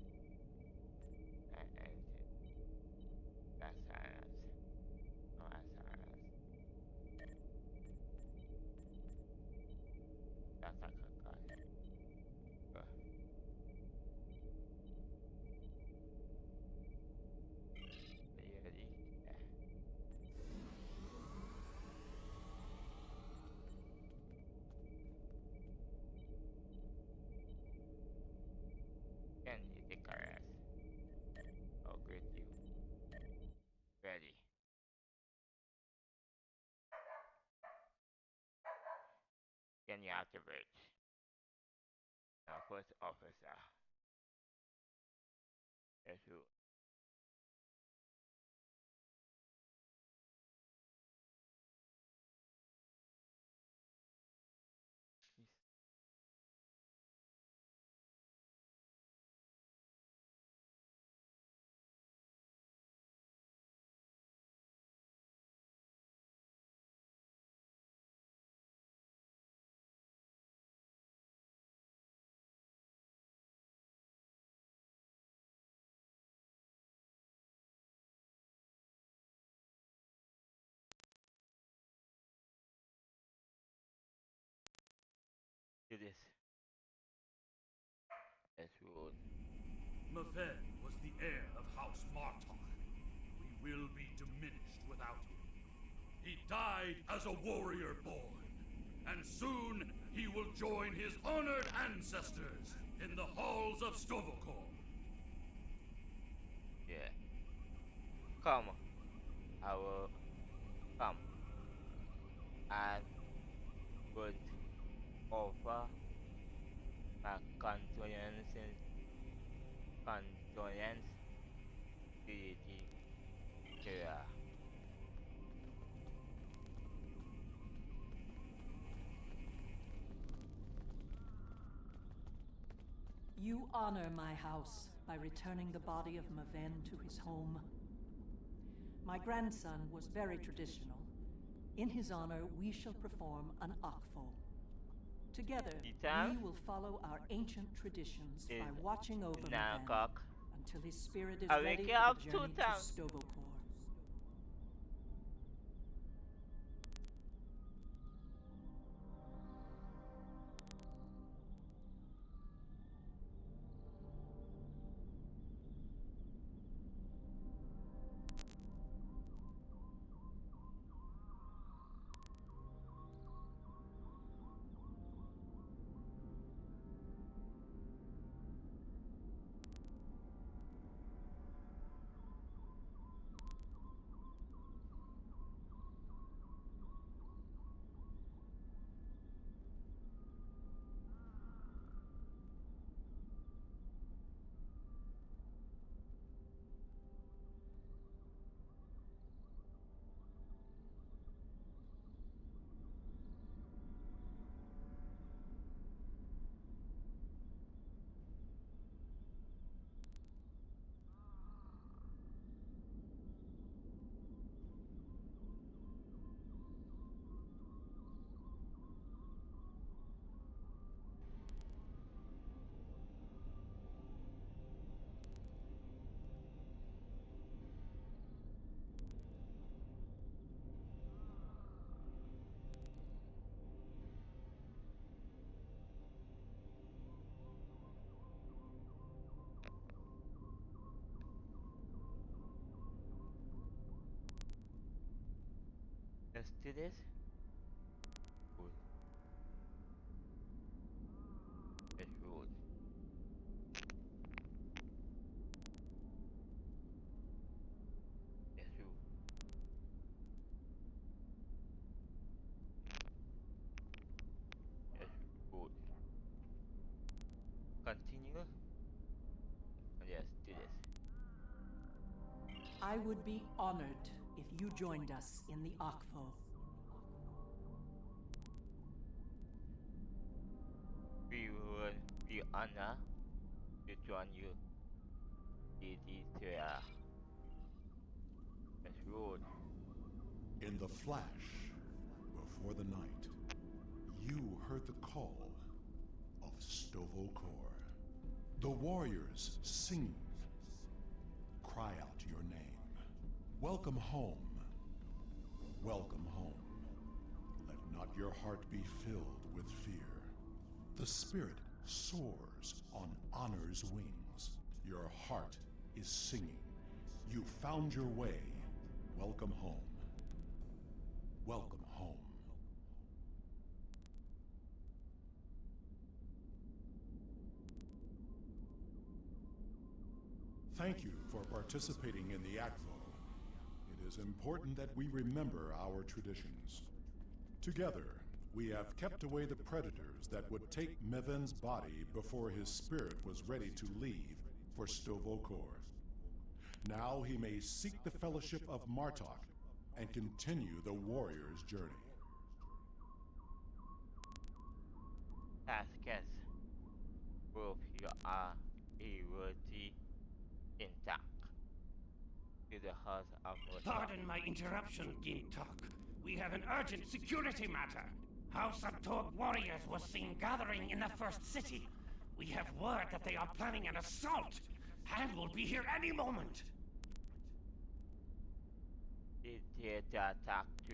And that's silence. Oh, that's silence. That's a cacao. Are you ready? Yeah. Can you take a rest? Oh, great, you. Ready. Can you activate? Now, first officer. Yes, you. Do this. Yes, you. Maven was the heir of House Martok. We will be diminished without him. He died as a warrior born, and soon he will join his honored ancestors in the halls of Stovokor. Yeah. Come. I will come and would offer my condolence to the Kira. You honor my house by returning the body of Maven to his home. My grandson was very traditional. In his honor, we shall perform an akvo. Together, we will follow our ancient traditions by watching over Maven until his spirit is ready for the journey to Stovokor. Let's do this. Good. It's good. It's good. It's good. Continue. Yes, do this. I would be honored if you joined us in the akvo. We would be honored to join you. It is It's good. In the flash, before the night, you heard the call of Stovokor. The warriors sing. Cry out your name. Welcome home. Welcome home. Let not your heart be filled with fear. The spirit soars on honor's wings. Your heart is singing. You found your way. Welcome home. Welcome home. Thank you for participating in the ACVO. It is important that we remember our traditions. Together, we have kept away the predators that would take Meven's body before his spirit was ready to leave for Stovokor. Now he may seek the fellowship of Martok and continue the warrior's journey. Taskus, prove you are a worthy intact to the house of Martok. Pardon my interruption, Gintok. We have an urgent security matter. House of Tog warriors was seen gathering in the first city. We have word that they are planning an assault, and will be here any moment. It is the attack to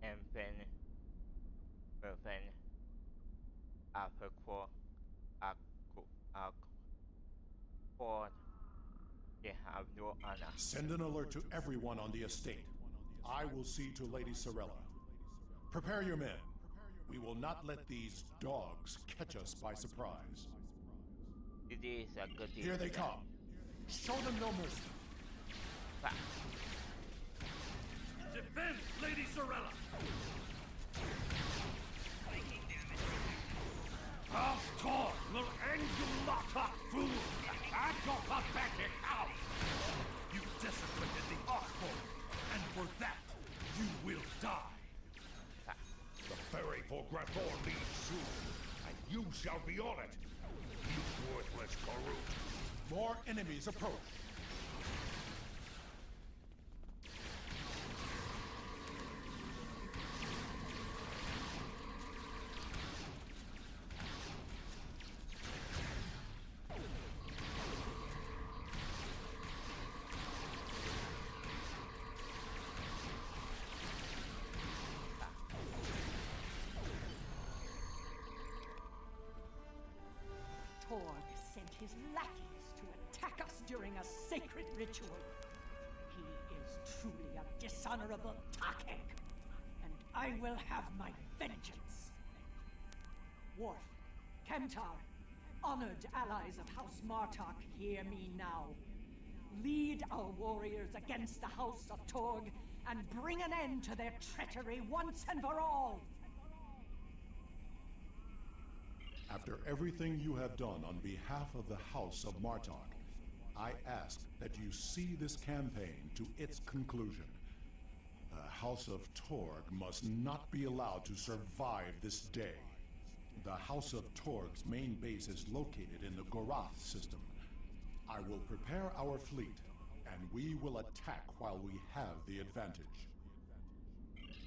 Empen, Merven, Alphaquo, Ford. They have no honor. Send an alert to everyone on the estate. I will see to Lady Sorella. Prepare your men. We will not let these dogs catch us by surprise. It is a good Here they come. Show them no mercy. Fast. Defend Lady Sorella! House Tog will end you Martok, fool! At your pathetic house! You desecrated the Arkborg, and for that, you will die! The ferry for Grathor leaves soon, and you shall be on it. worthless Karut. More enemies approach. Torg sent his lackeys to attack us during a sacred ritual. He is truly a dishonorable Tarkek, and I will have my vengeance. Worf, Kemtar, honored allies of House Martok, hear me now. Lead our warriors against the House of Torg and bring an end to their treachery once and for all. After everything you have done on behalf of the House of Martok, I ask that you see this campaign to its conclusion. The House of Torg must not be allowed to survive this day. The House of Torg's main base is located in the Gorath system. I will prepare our fleet, and we will attack while we have the advantage.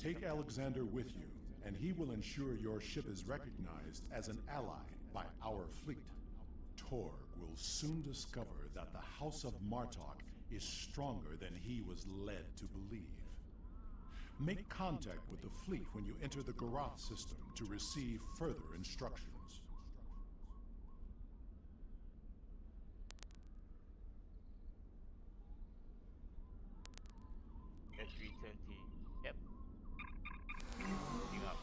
Take Alexander with you, and he will ensure your ship is recognized as an ally by our fleet. Torg will soon discover that the House of Martok is stronger than he was led to believe. Make contact with the fleet when you enter the Gorath system to receive further instructions. S320. Yep. Moving up.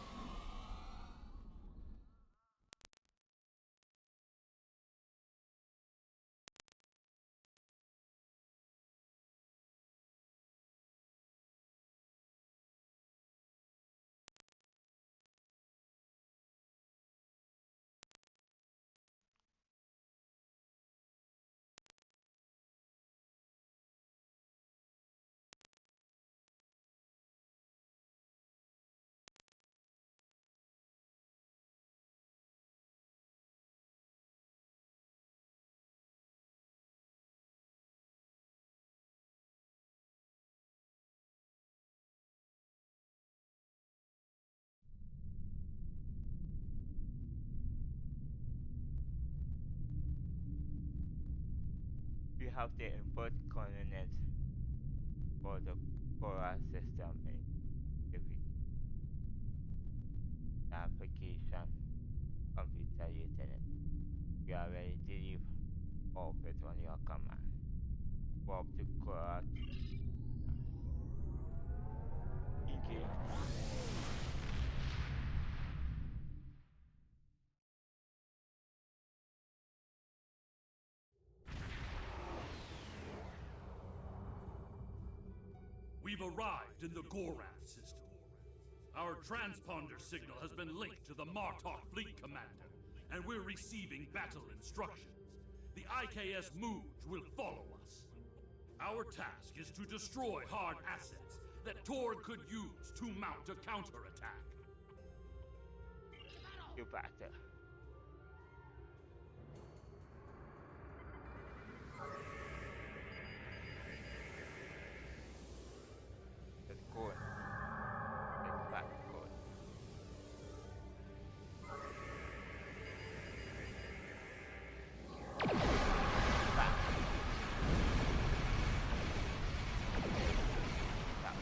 We have the input coordinates for the Cora system in the application computer utility. You are ready to leave orbit on your command. Warp to Cora. Engage. We've arrived in the Gorath system. Our transponder signal has been linked to the Martok fleet commander, and we're receiving battle instructions. The IKS Mooj will follow us. Our task is to destroy hard assets that Torg could use to mount a counterattack. You better. Let's go. Let's back go. Back. Back.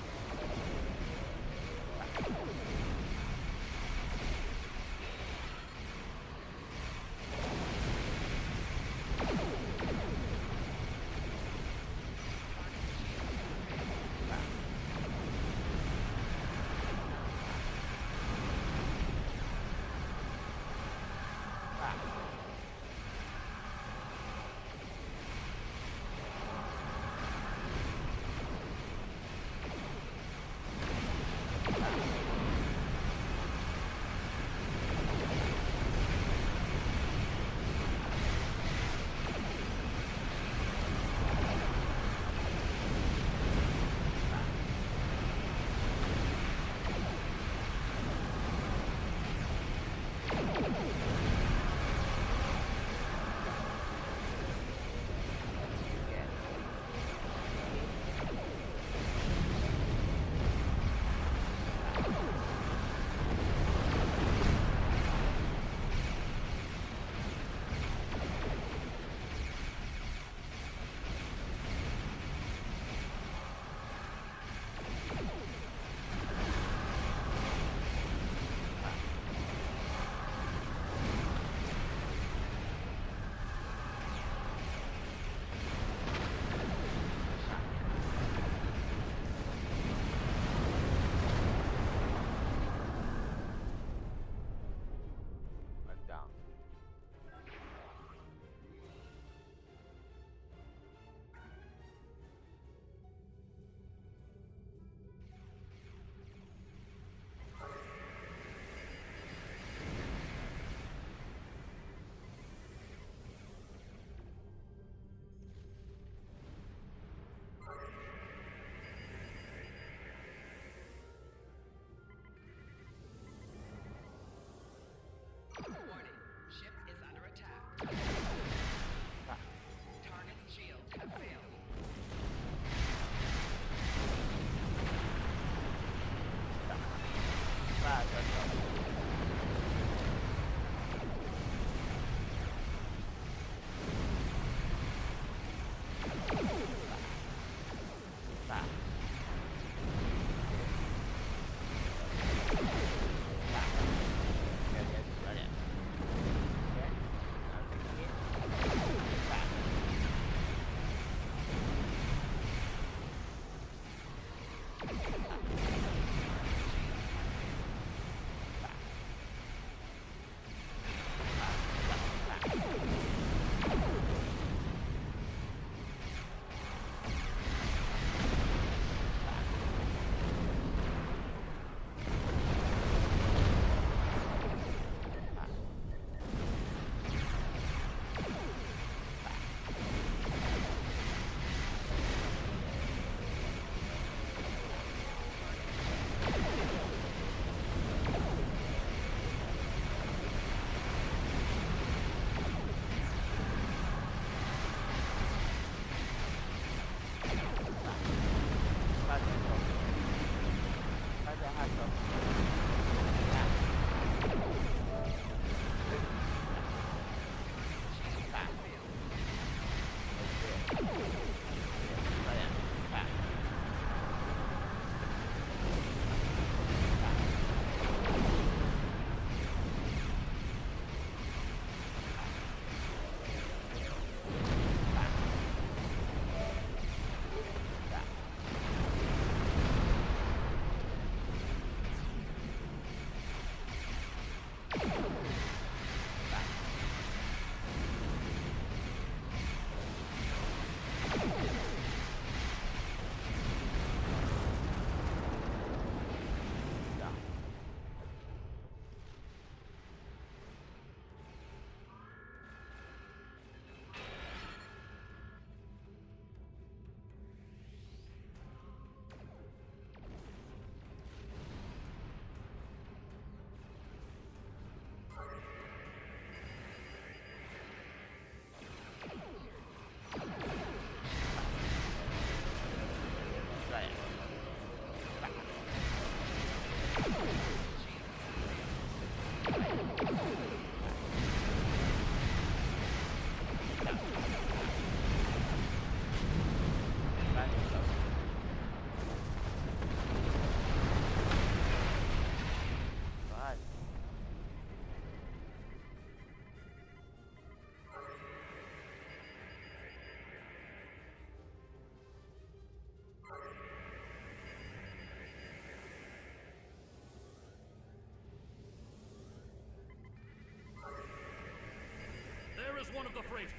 one of the freighters.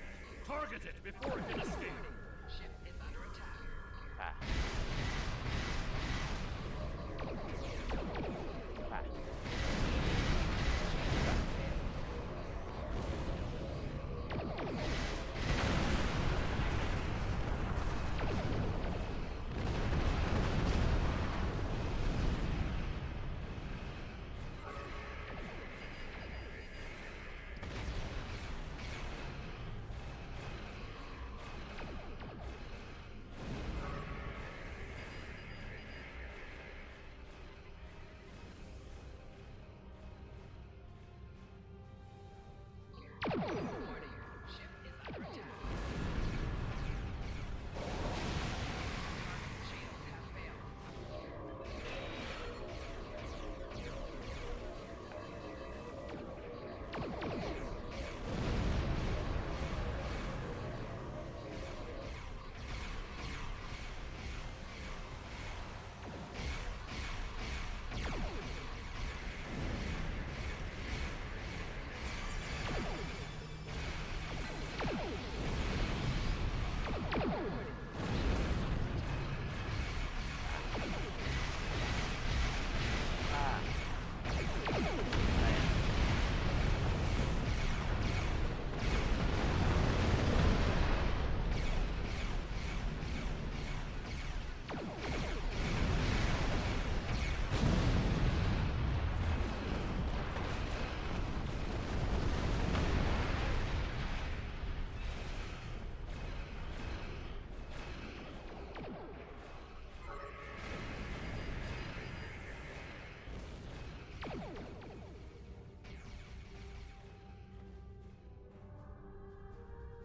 Target it before it can escape. Ship is under attack. Ah. Ah. Warning. Ship is under attack. Target shields have failed.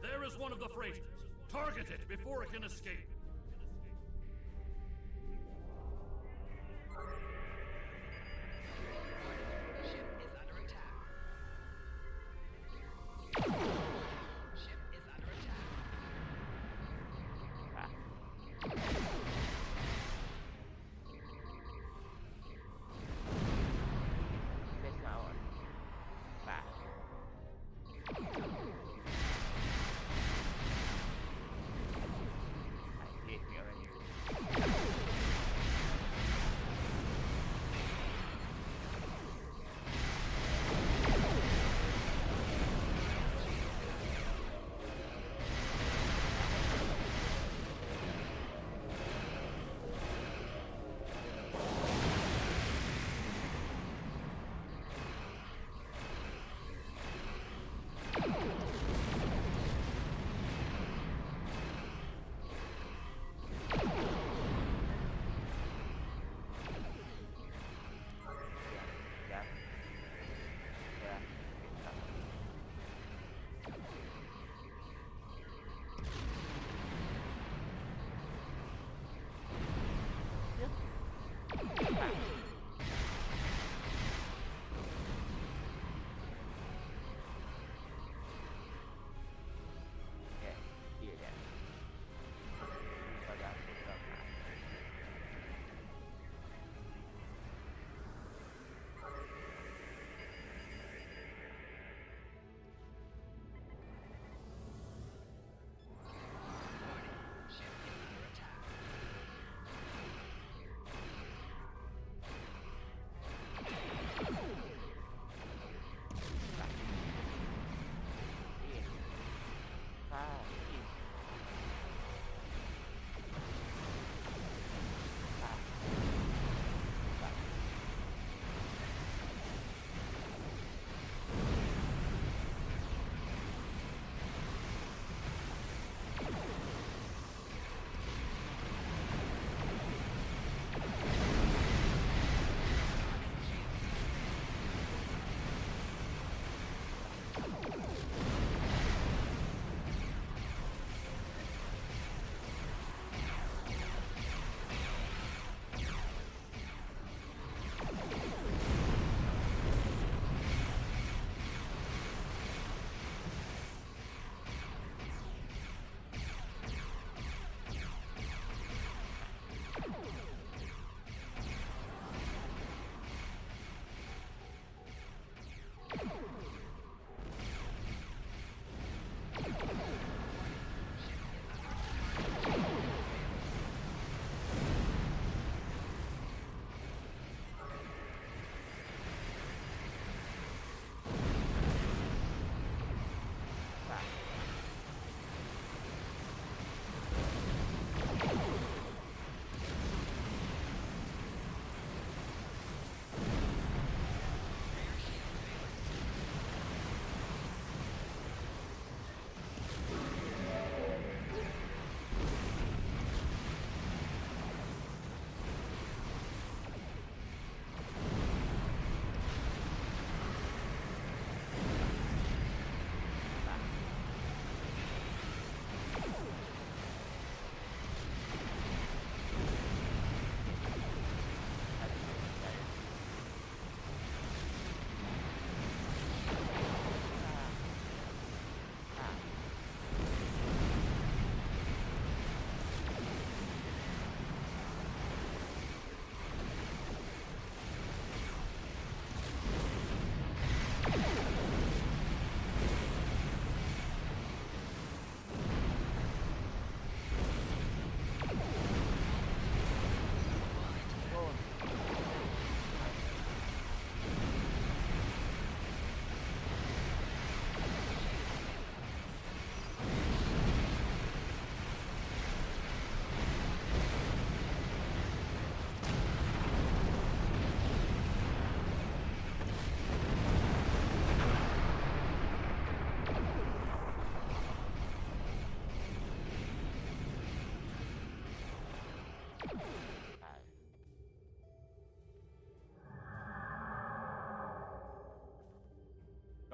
There is one of the freighters. Target it before it can escape. Ship is under attack. Ship is under attack. Ah. That's not one. Ah.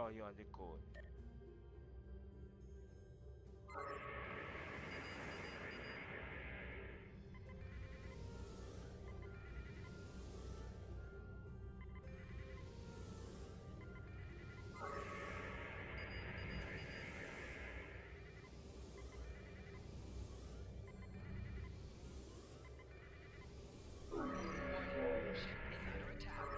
call you on the code. Warning, ship is under attack.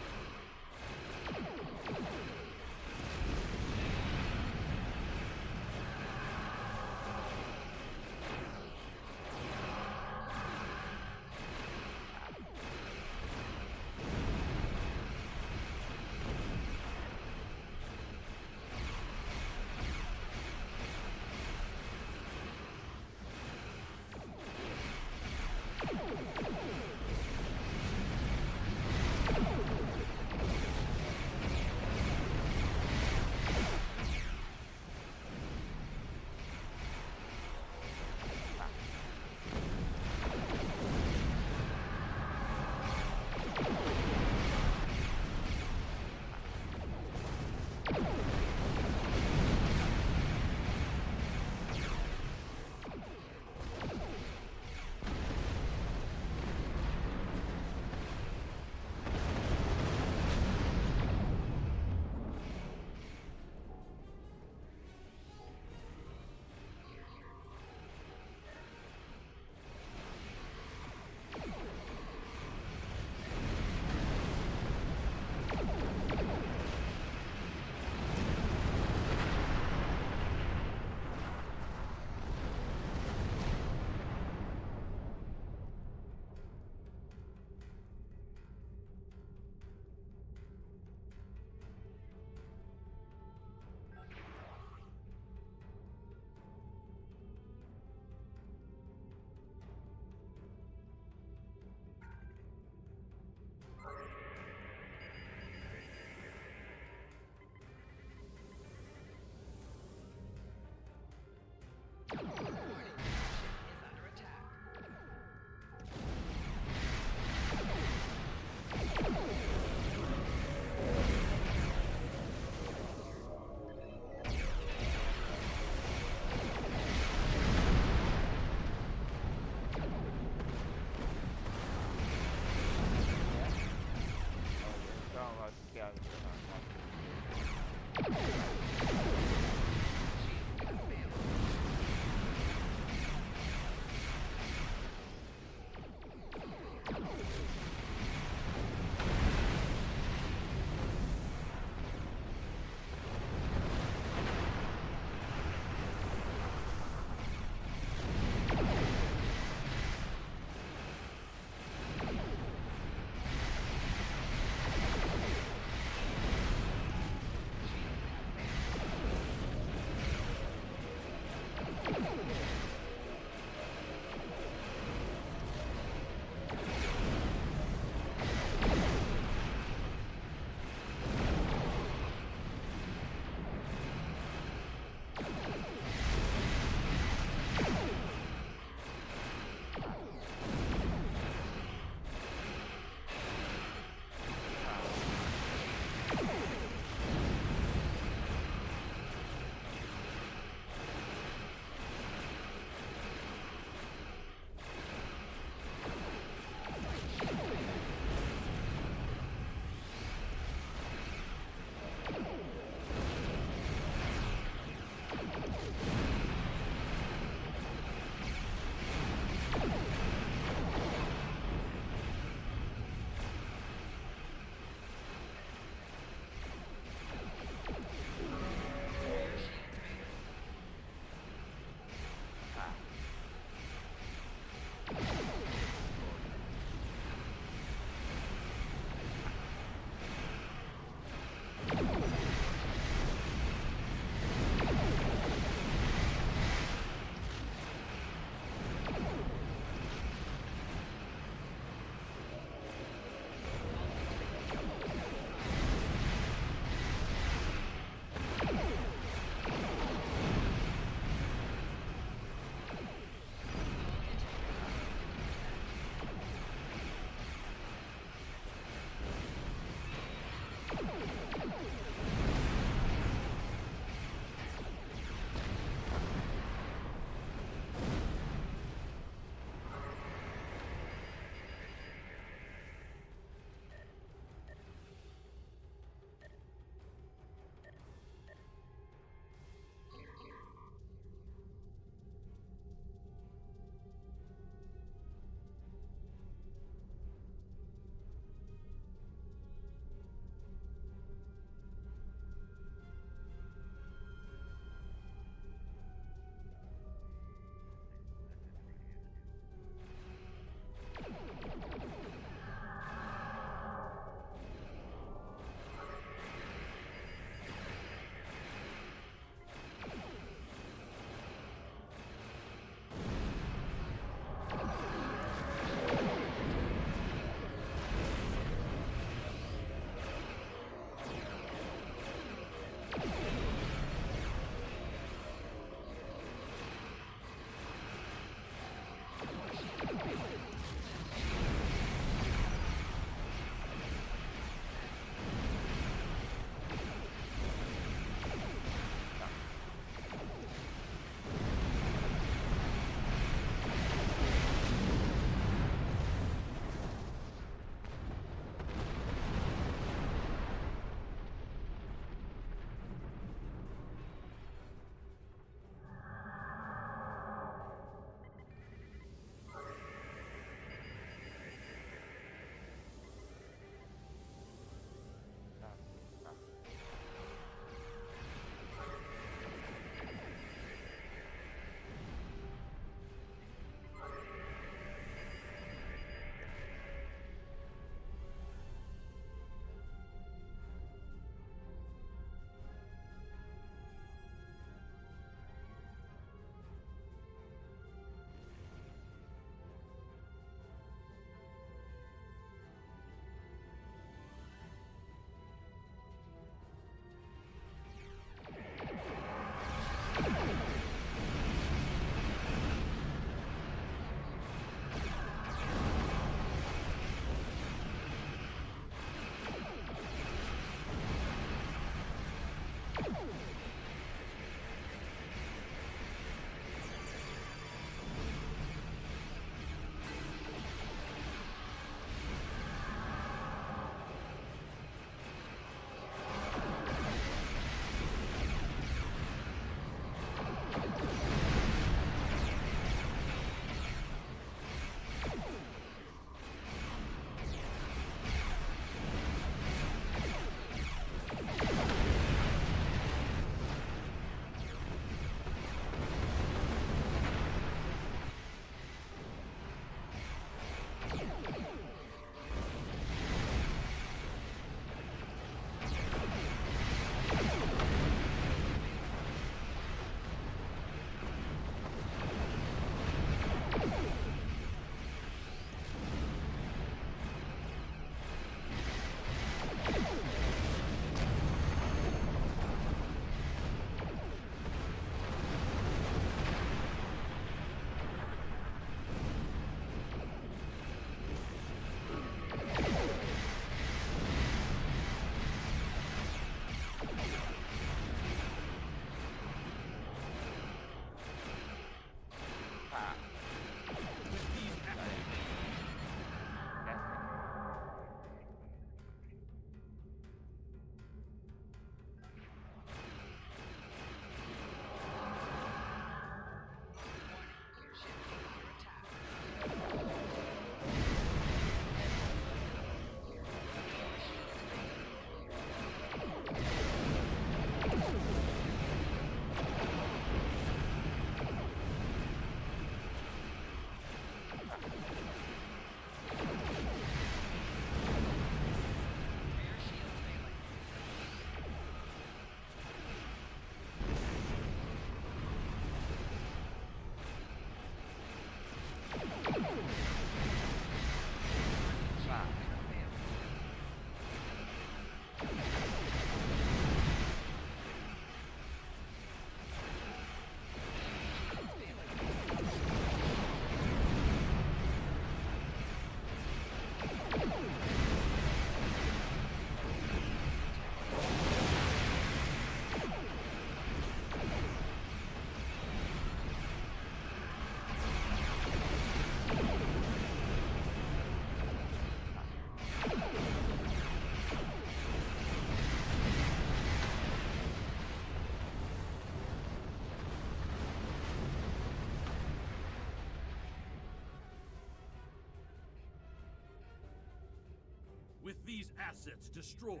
With these assets destroyed,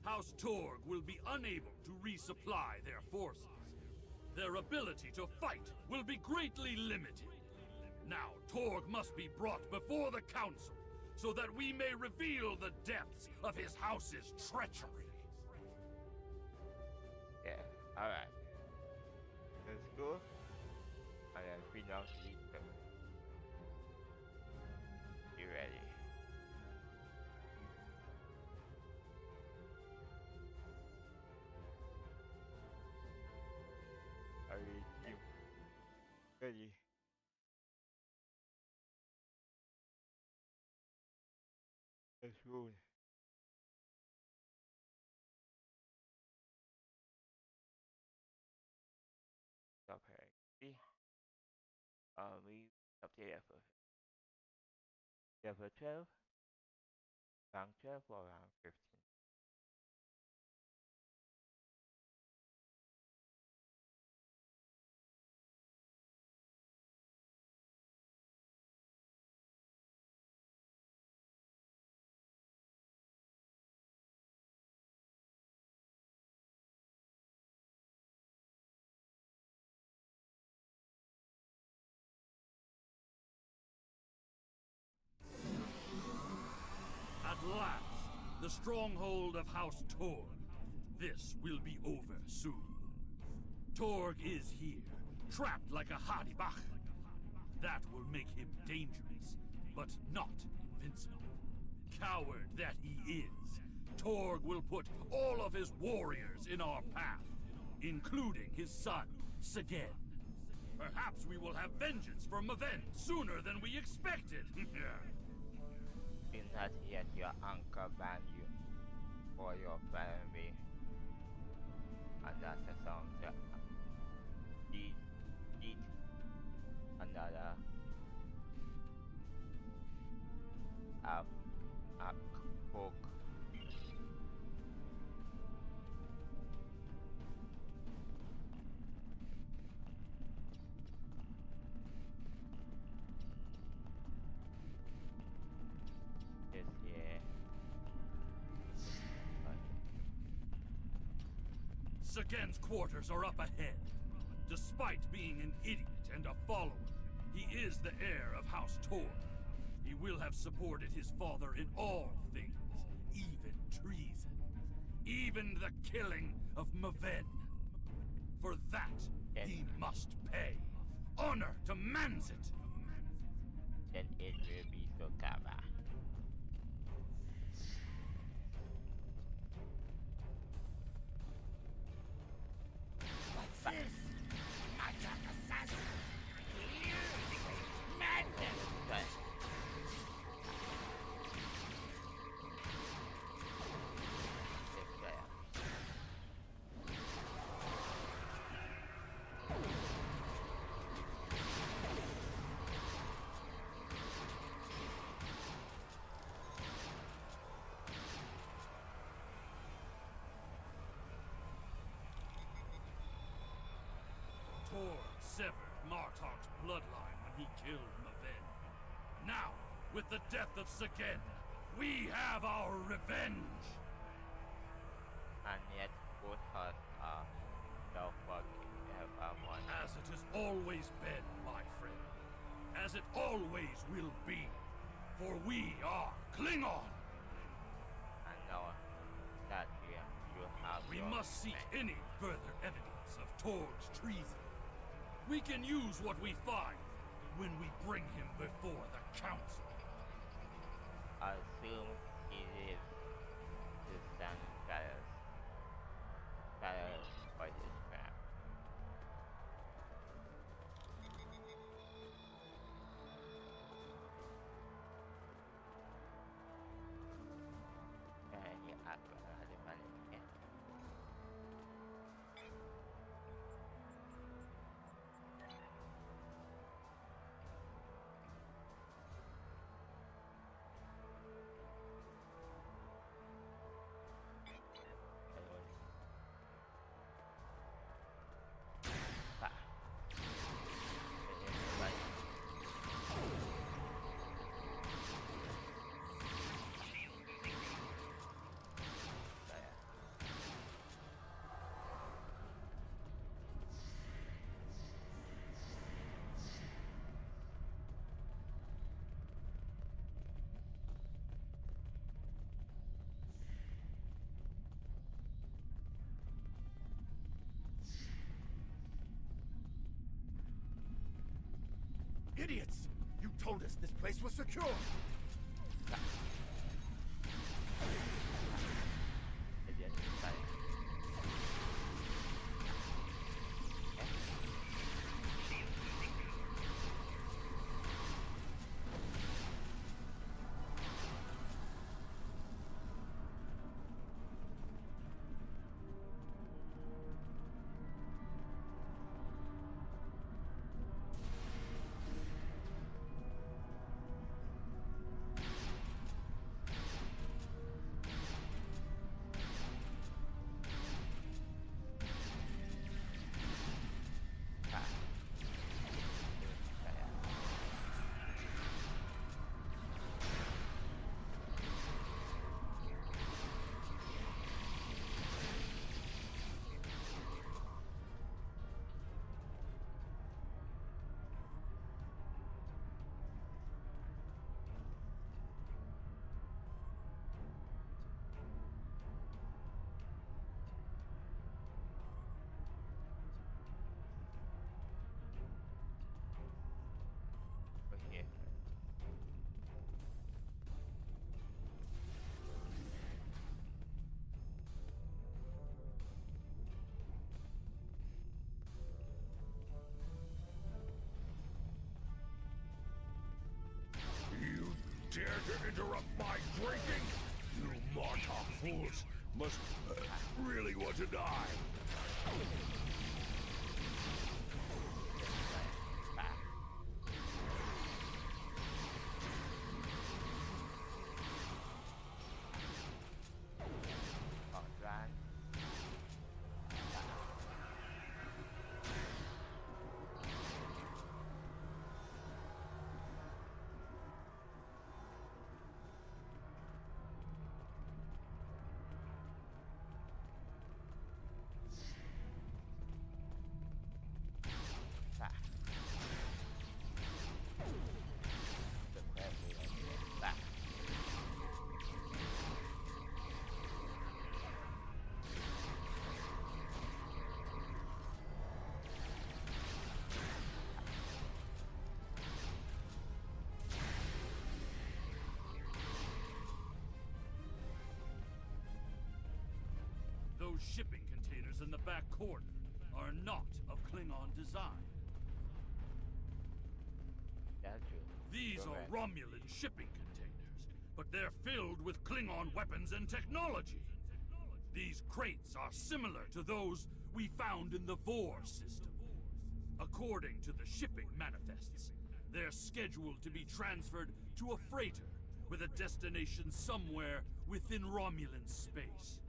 House Torg will be unable to resupply their forces. Their ability to fight will be greatly limited. Now, Torg must be brought before the Council, so that we may reveal the depths of his house's treachery. Yeah, alright. Let's go. And then we now leave them. You ready? Are we team ready? Let's roll. Stop here. See? We update effort. Level 12, rank 12 or rank 15. At last, the stronghold of House Torg. This will be over soon. Torg is here, trapped like a Hadibach. That will make him dangerous, but not invincible. Coward that he is, Torg will put all of his warriors in our path, including his son, Sagen. Perhaps we will have vengeance for Maven sooner than we expected. Do not let your uncle ban you or your family. Another song to eat another up pork. This year. Sagan's quarters are up ahead. Despite being an idiot and a follower, he is the heir of House Torg. He will have supported his father in all things, even treason. Even the killing of Maven. For that, he must pay. Honor demands it. Then it will be Sokaba. What's this? My dark assassin! Madness! Right. Torg severed Martok's bloodline when he killed Maven. Now, with the death of Sagen, we have our revenge! And yet both hearts are self-forgiving one. As it has always been, my friend. As it always will be. For we are Klingon! And now that you have We your must seek revenge. any further evidence of Torg's treason. We can use what we find when we bring him before the Council. Assume he lives to stand trials for his crap. And you act like a man again. Idiots! You told us this place was secure! You dare to interrupt my drinking? You Martok fools must really want to die. Those shipping containers in the back corner are not of Klingon design. These are Romulan shipping containers, but they're filled with Klingon weapons and technology. These crates are similar to those we found in the Vor system. According to the shipping manifests, they're scheduled to be transferred to a freighter with a destination somewhere within Romulan space.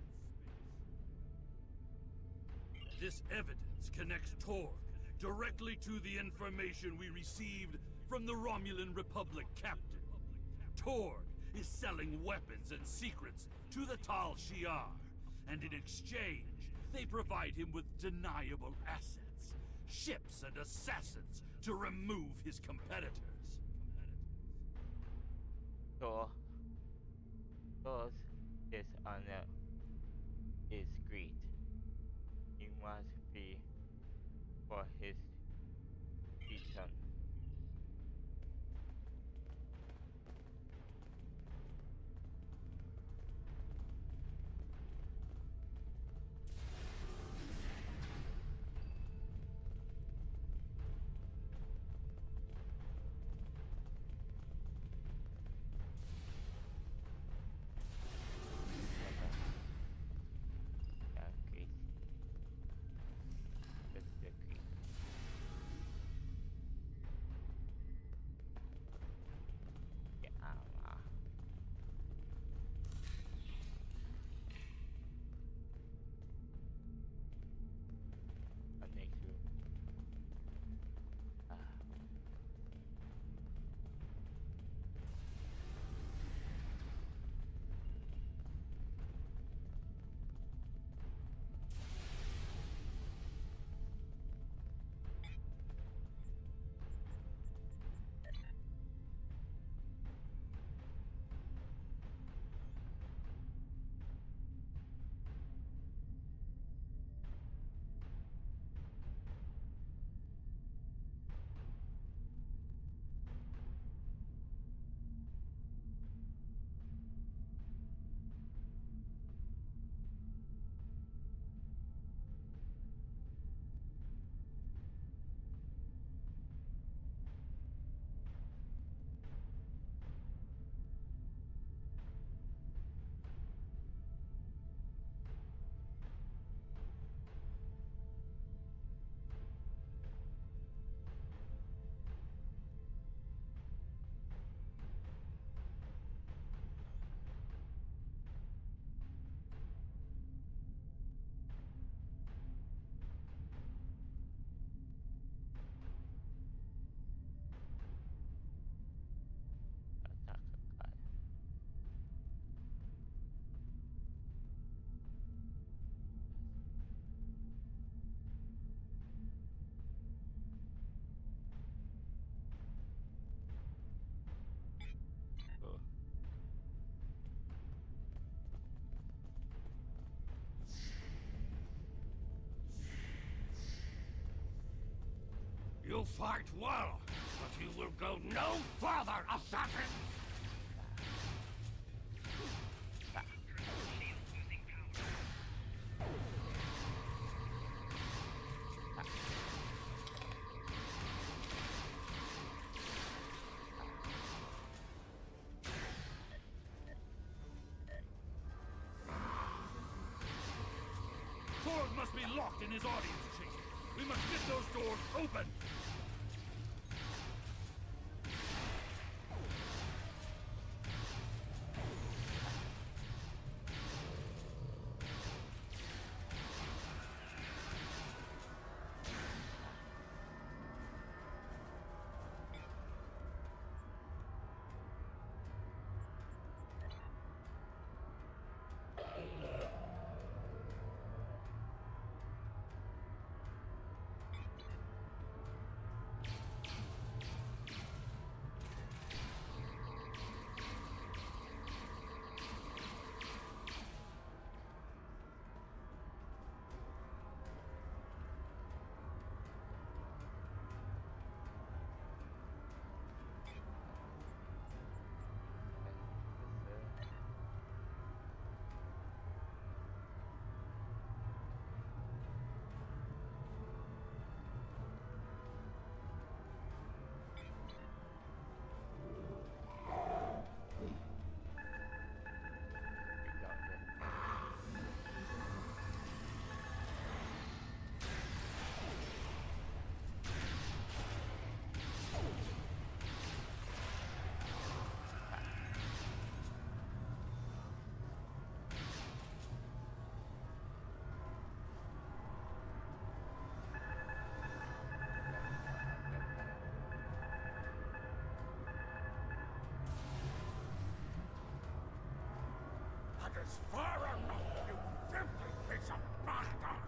This evidence connects Torg directly to the information we received from the Romulan Republic captain. Torg is selling weapons and secrets to the Tal Shiar, and in exchange, they provide him with deniable assets, ships and assassins to remove his competitors. Tor's dishonor is great. He must be for his return. Yeah, great. That's the great. You fight well, but you will go no further, assassin! Torg must be locked in his audience chamber. We must get those doors open! That is far enough, you filthy piece of bastard!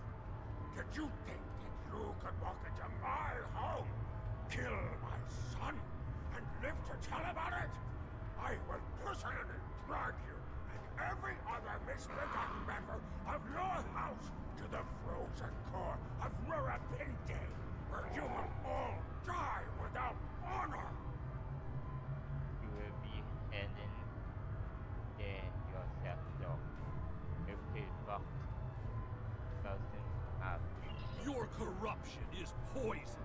Did you think that you could walk into my home, kill my son, and live to tell about it? I will personally drag you and every other misbegotten member of your house to the frozen core of Murapinte, where you will all die without honor! You will be handing yourself though. If it box doesn't have you. Your corruption is poison.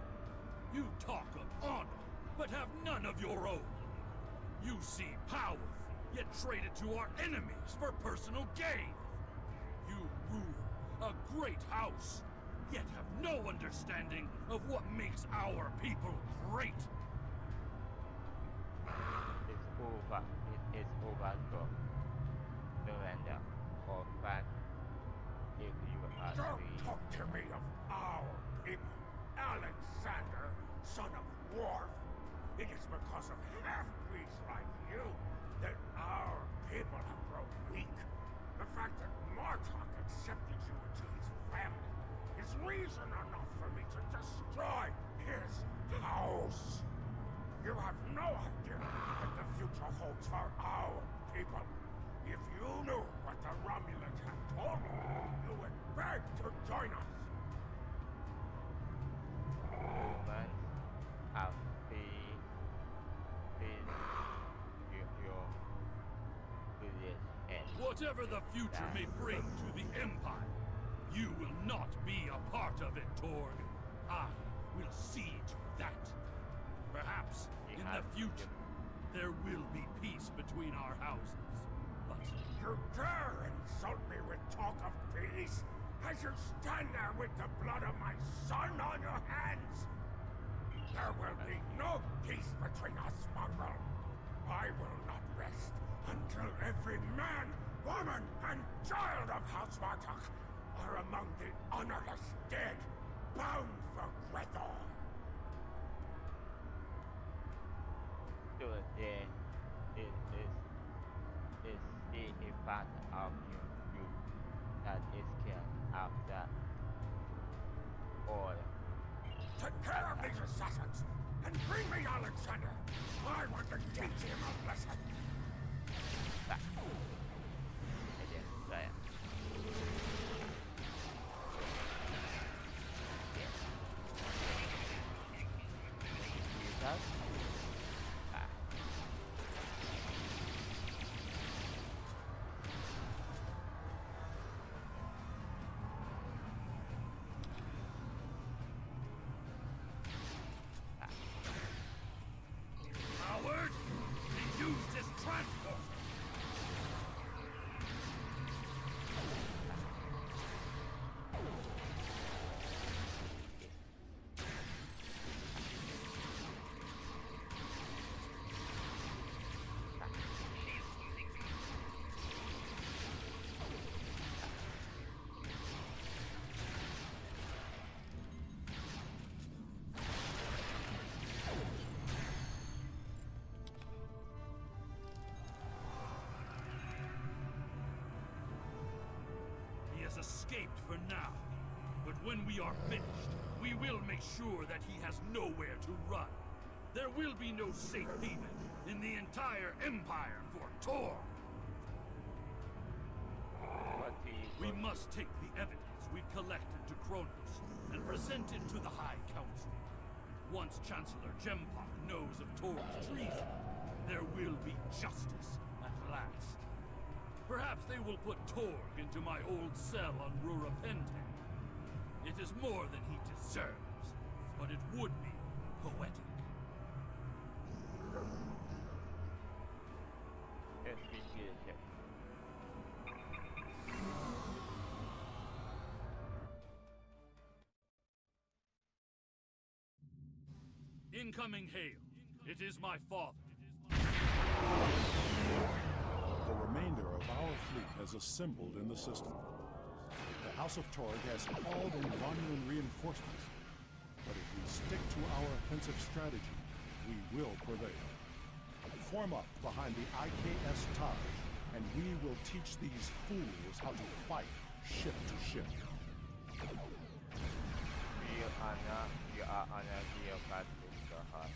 You talk of honor, but have none of your own. You seem powerful, yet trade it to our enemies for personal gain. You rule a great house, yet have no understanding of what makes our people great. It's over. It is over, go. Miranda, or fact, if you are Don't free. talk to me of our people, Alexander, son of Worf. It is because of half-breeds like you that our people have grown weak. The fact that Martok accepted you into his family is reason enough for me to destroy his house. You have no idea what the future holds for our people. If you knew what the Romulans have told me, you would beg to join us. Humans have been with your village and Whatever the future may bring to the Empire, you will not be a part of it, Torg. I will see to that. Perhaps in the future, there will be peace between our houses. But You dare insult me with talk of peace as you stand there with the blood of my son on your hands? There will be no peace between us, mongrel. I will not rest until every man, woman, and child of House Martok are among the honorless dead, bound for Grethor. so there is still a part of you that is scared of that all. Take care of these assassins, and bring me Alexander. I want to teach him a lesson. Saya. has escaped for now. But when we are finished, we will make sure that he has nowhere to run. There will be no safe haven in the entire Empire for Tor. We must take the evidence we've collected to Kronos and present it to the High Council. Once Chancellor Jempak knows of Tor's treason, there will be justice at last. Perhaps they will put Torg into my old cell on Rurapente. It is more than he deserves, but it would be poetic. Investigation. Incoming hail. It is my father. The remainder of our fleet has assembled in the system. The House of Torg has called in Romulan reinforcements. But if we stick to our offensive strategy, we will prevail. Form up behind the IKS Taj, and we will teach these fools how to fight ship to ship. We are on a geopath with the heart.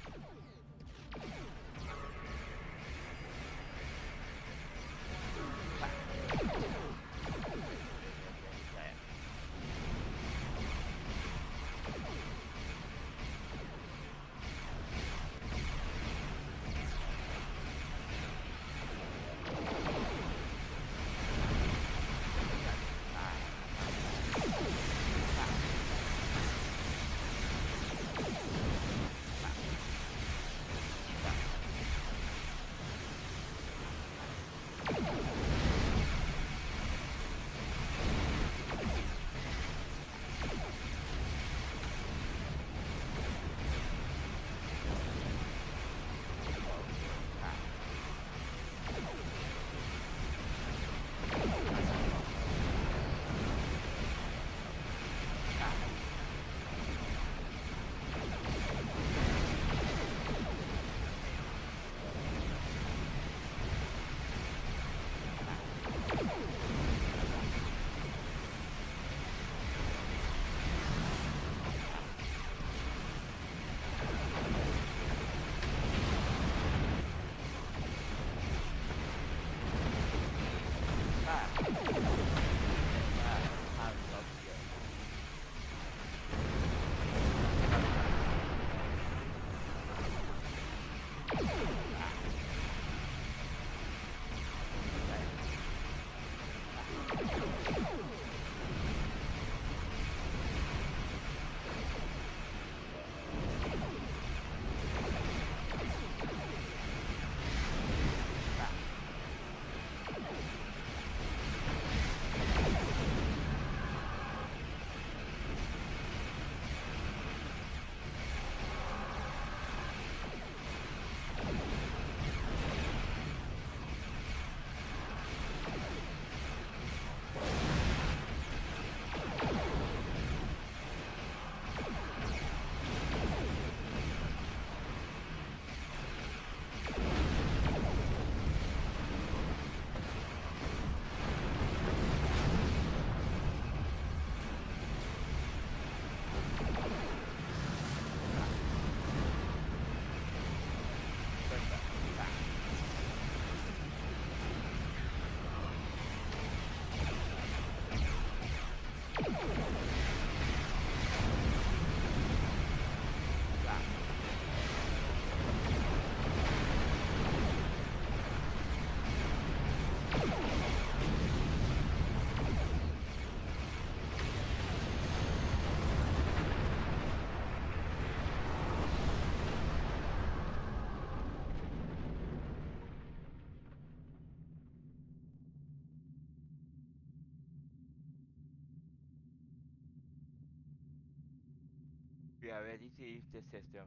We are ready to leave the system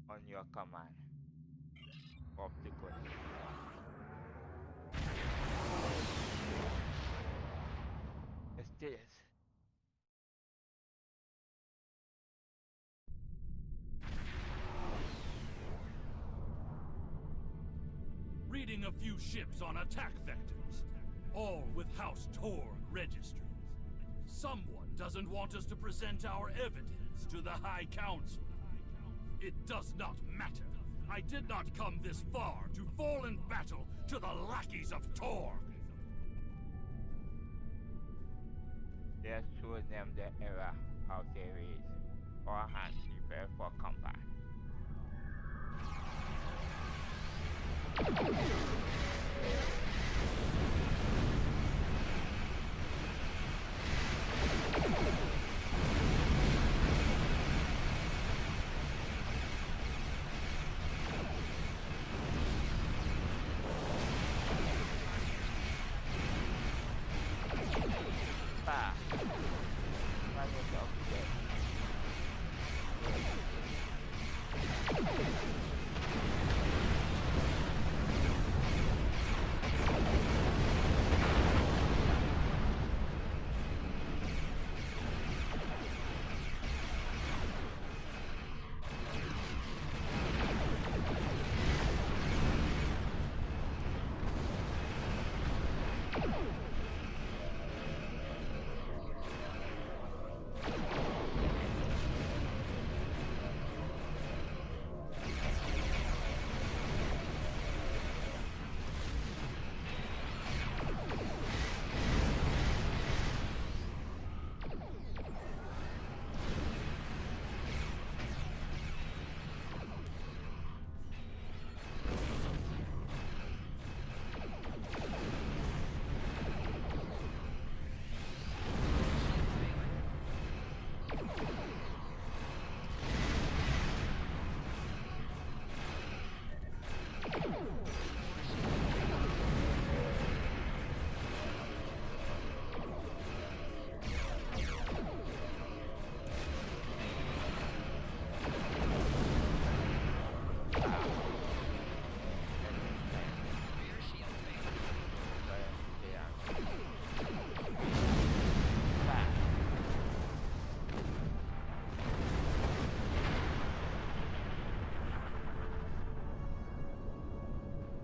on your command. Pop the question. Estés. Reading a few ships on attack vectors. all with House Torg registries. Someone doesn't want us to present our evidence to the High Council. It does not matter. I did not come this far to fall in battle to the lackeys of Torg. Let's show them the era of their race. All hands prepare for combat.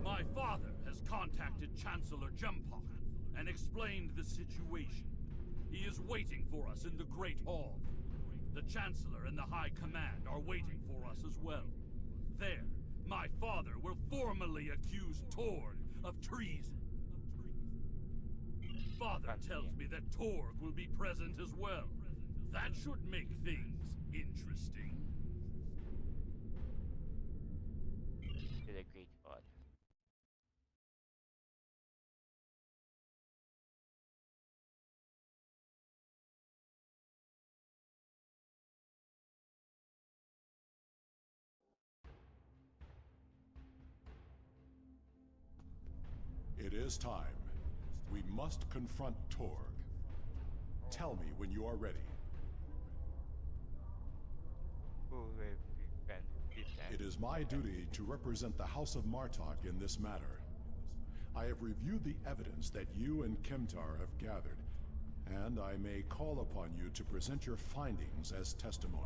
My father has contacted Chancellor Jumpock and explained the situation. He is waiting for us in the Great Hall. The Chancellor and the High Command are waiting for us as well. There, my father will formally accuse Torg of treason. Father tells me that Torg will be present as well. That should make things interesting. To the Great Hall. It is time. We must confront Torg. Tell me when you are ready. Who will defend? It is my duty to represent the House of Martok in this matter. I have reviewed the evidence that you and Kimtar have gathered, and I may call upon you to present your findings as testimony.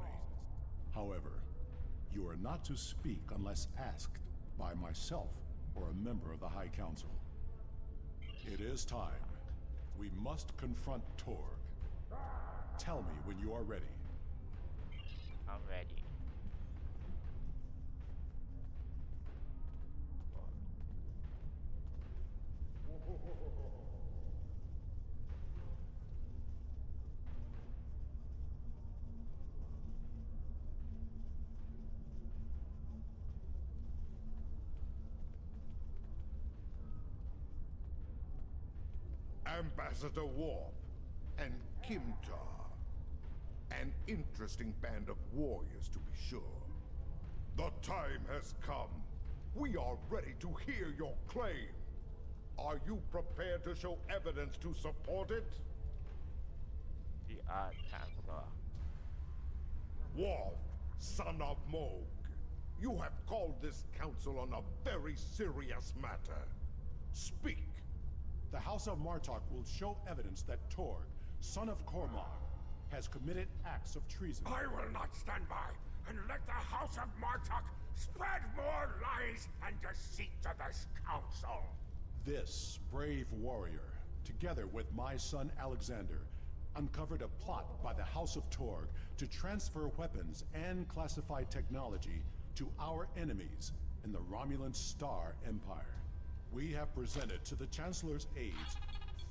However, you are not to speak unless asked by myself or a member of the High Council. It is time. We must confront Torg. Tell me when you are ready. I'm ready. Ambassador Worf and Kimtar. An interesting band of warriors, to be sure. The time has come. We are ready to hear your claim. Are you prepared to show evidence to support it? The Art Chancellor. Worf, son of Moog, you have called this council on a very serious matter. Speak. The House of Martok will show evidence that Torg, son of Cormog, has committed acts of treason. I will not stand by and let the House of Martok spread more lies and deceit to this council. This brave warrior together with my son Alexander, uncovered a plot by the House of Torg to transfer weapons and classified technology to our enemies in the Romulan Star Empire. We have presented to the Chancellor's aides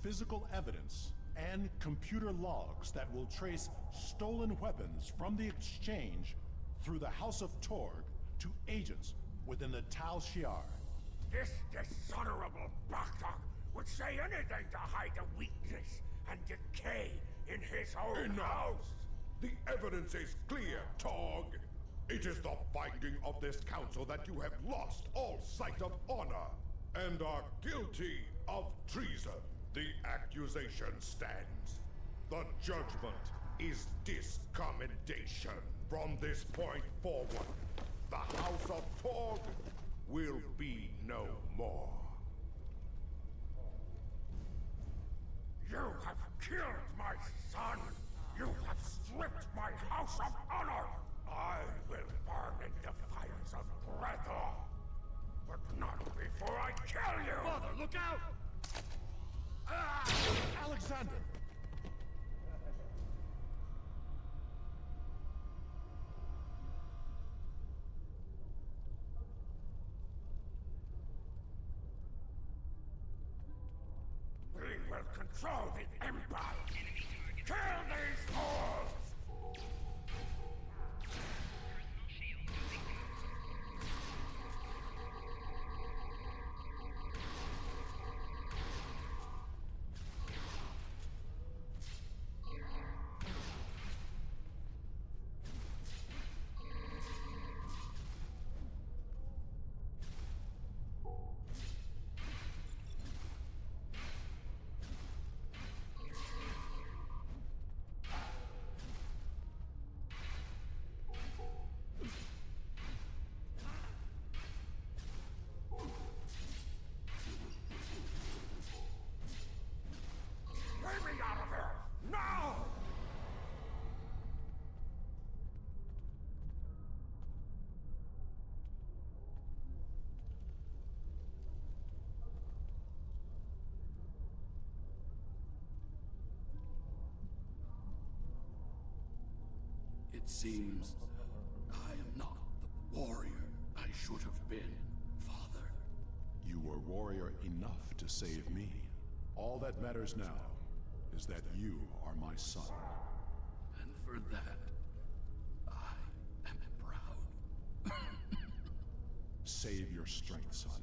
physical evidence and computer logs that will trace stolen weapons from the exchange through the House of Torg to agents within the Tal Shiar. This dishonorable bastard would say anything to hide the weakness and decay in his own house. The evidence is clear, Tog. It is the finding of this council that you have lost all sight of honor and are guilty of treason. The accusation stands. The judgment is discommendation. From this point forward, the House of Torg will be no more. You have killed my son! You have stripped my house of honor! I will burn in the fires of Breathor! But not before I kill you! Father, look out! Alexander! We will control the Empire! Kill these fools! Get me out of here! Now! It seems I am not the warrior I should have been, Father. You were warrior enough to save me. All that matters now is that you are my son. And for that, I am proud. Save your strength, son.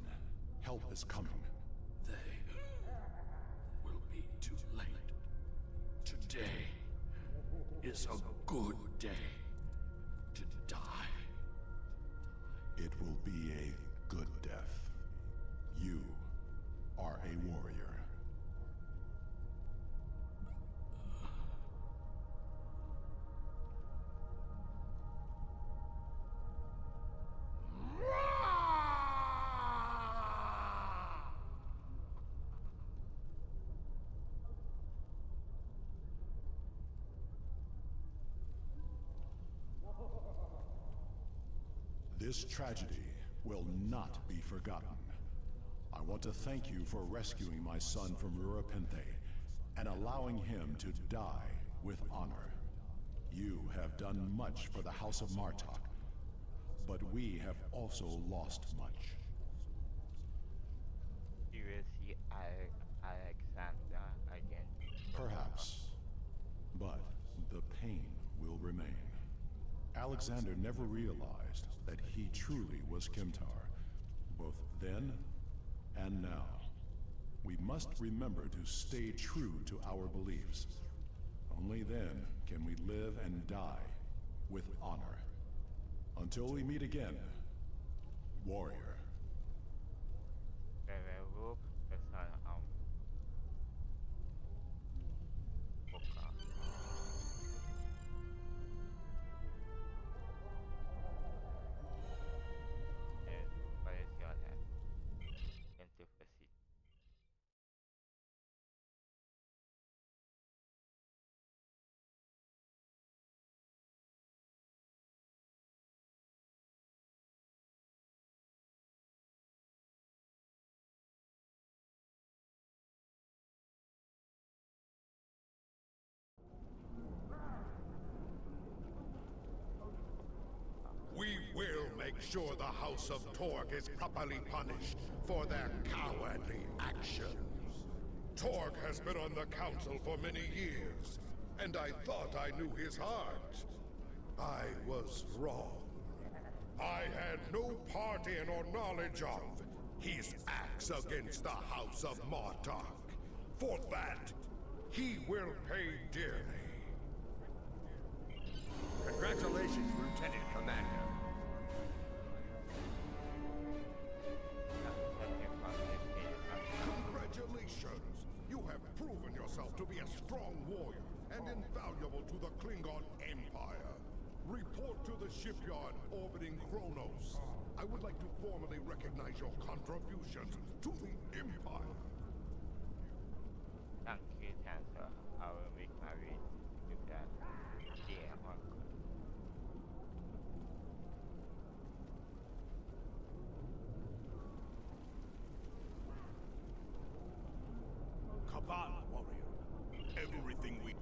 Help is coming. They will be too late. Today is a good day to die. It will be a good death. You are a warrior. This tragedy will not be forgotten. I want to thank you for rescuing my son from Rurapente and allowing him to die with honor. You have done much for the House of Martok, but we have also lost much. You will see Alexander again. Perhaps, but the pain will remain. Alexander never realized that he truly was Kimtar, both then and now. We must remember to stay true to our beliefs. Only then can we live and die with honor. Until we meet again, warrior. sure the House of Torg is properly punished for their cowardly actions. Torg has been on the council for many years, and I thought I knew his heart. I was wrong. I had no part in or knowledge of his acts against the House of Martok. For that, he will pay dearly. Congratulations, Lieutenant Commander. Congratulations! You have proven yourself to be a strong warrior and invaluable to the Klingon Empire. Report to the shipyard orbiting Kronos. I would like to formally recognize your contributions to the Empire. 上去探索 our victory 就是解放。Cabal warrior. Everything we...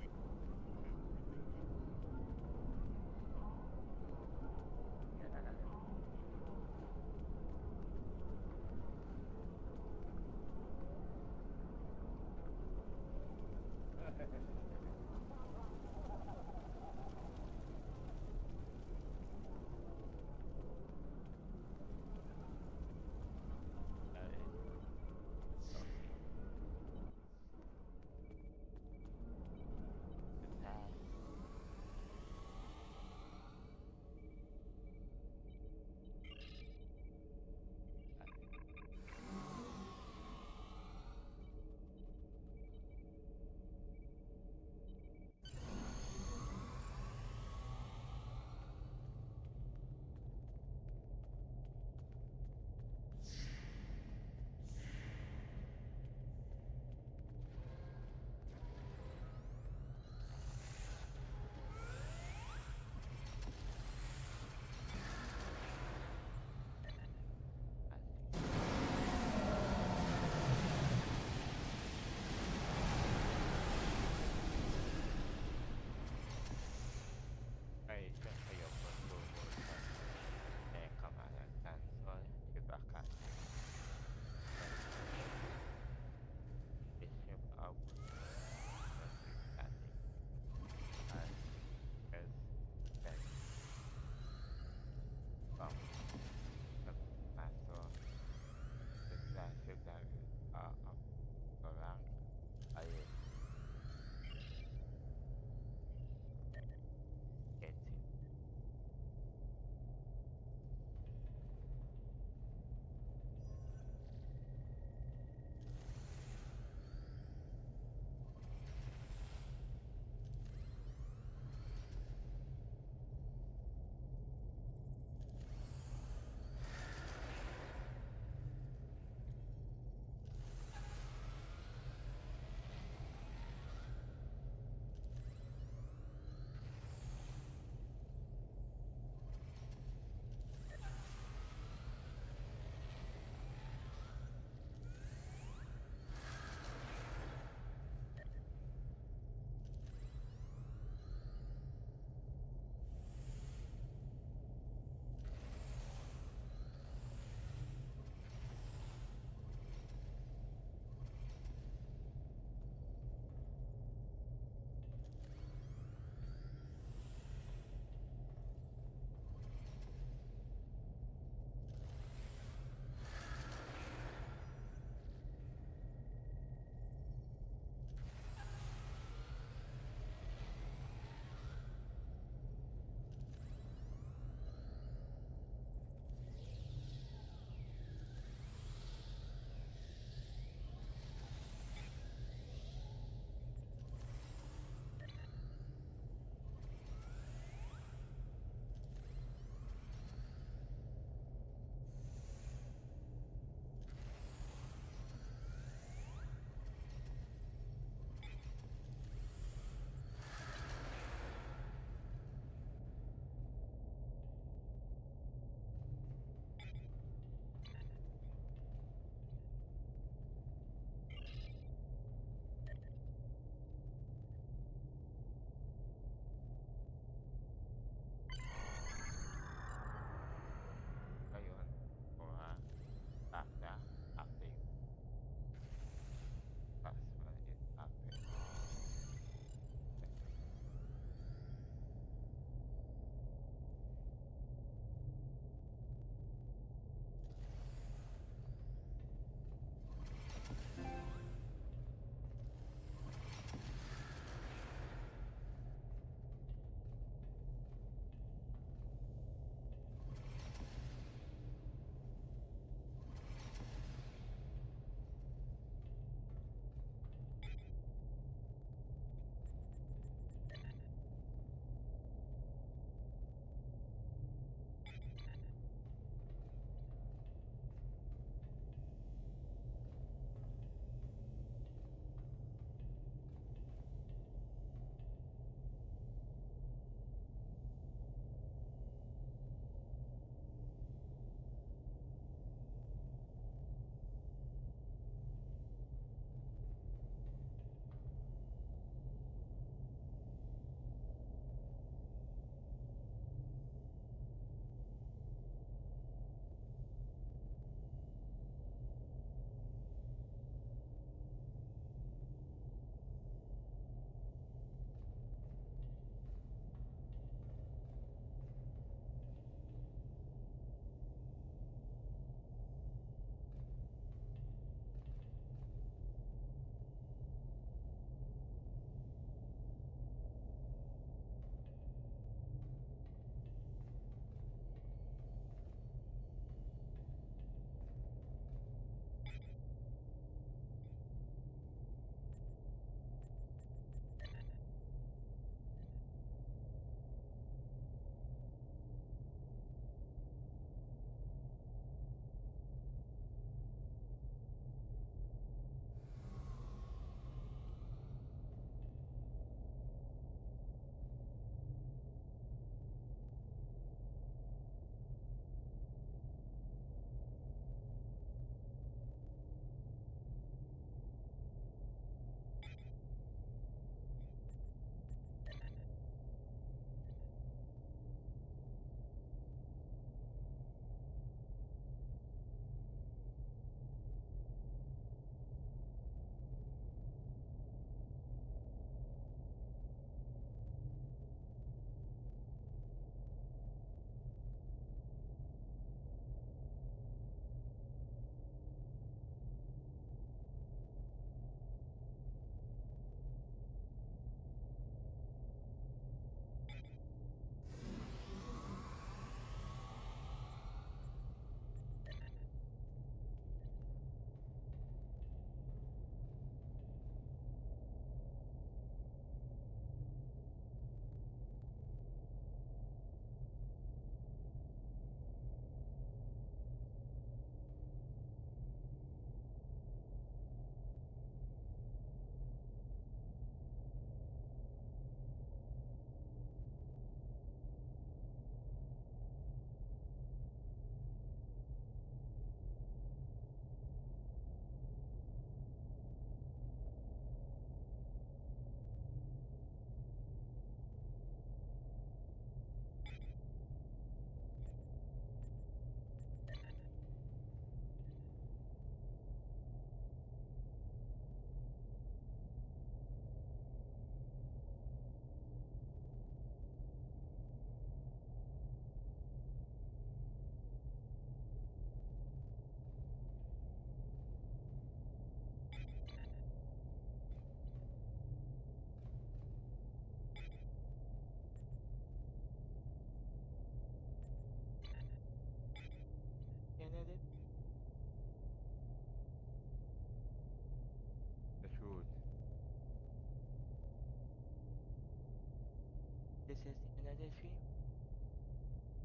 This is another stream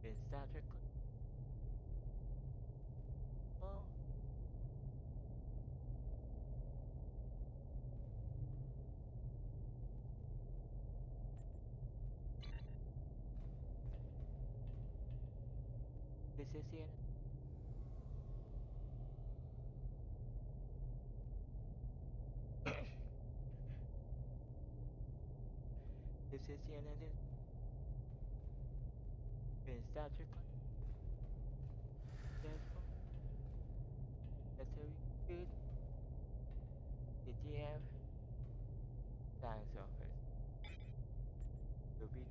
in Star Trek. Oh. This is the this is the another in Star Trek. That's how we good. The GM science office will be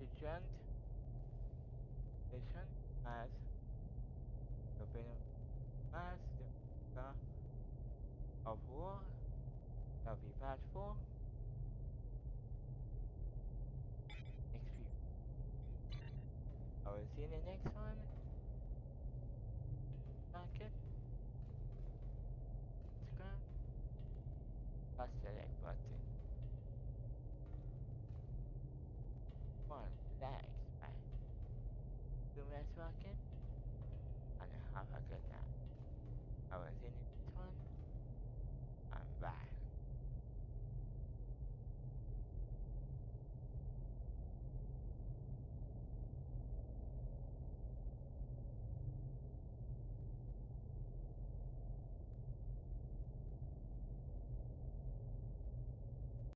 the joint mission as open mass the of war of the part 4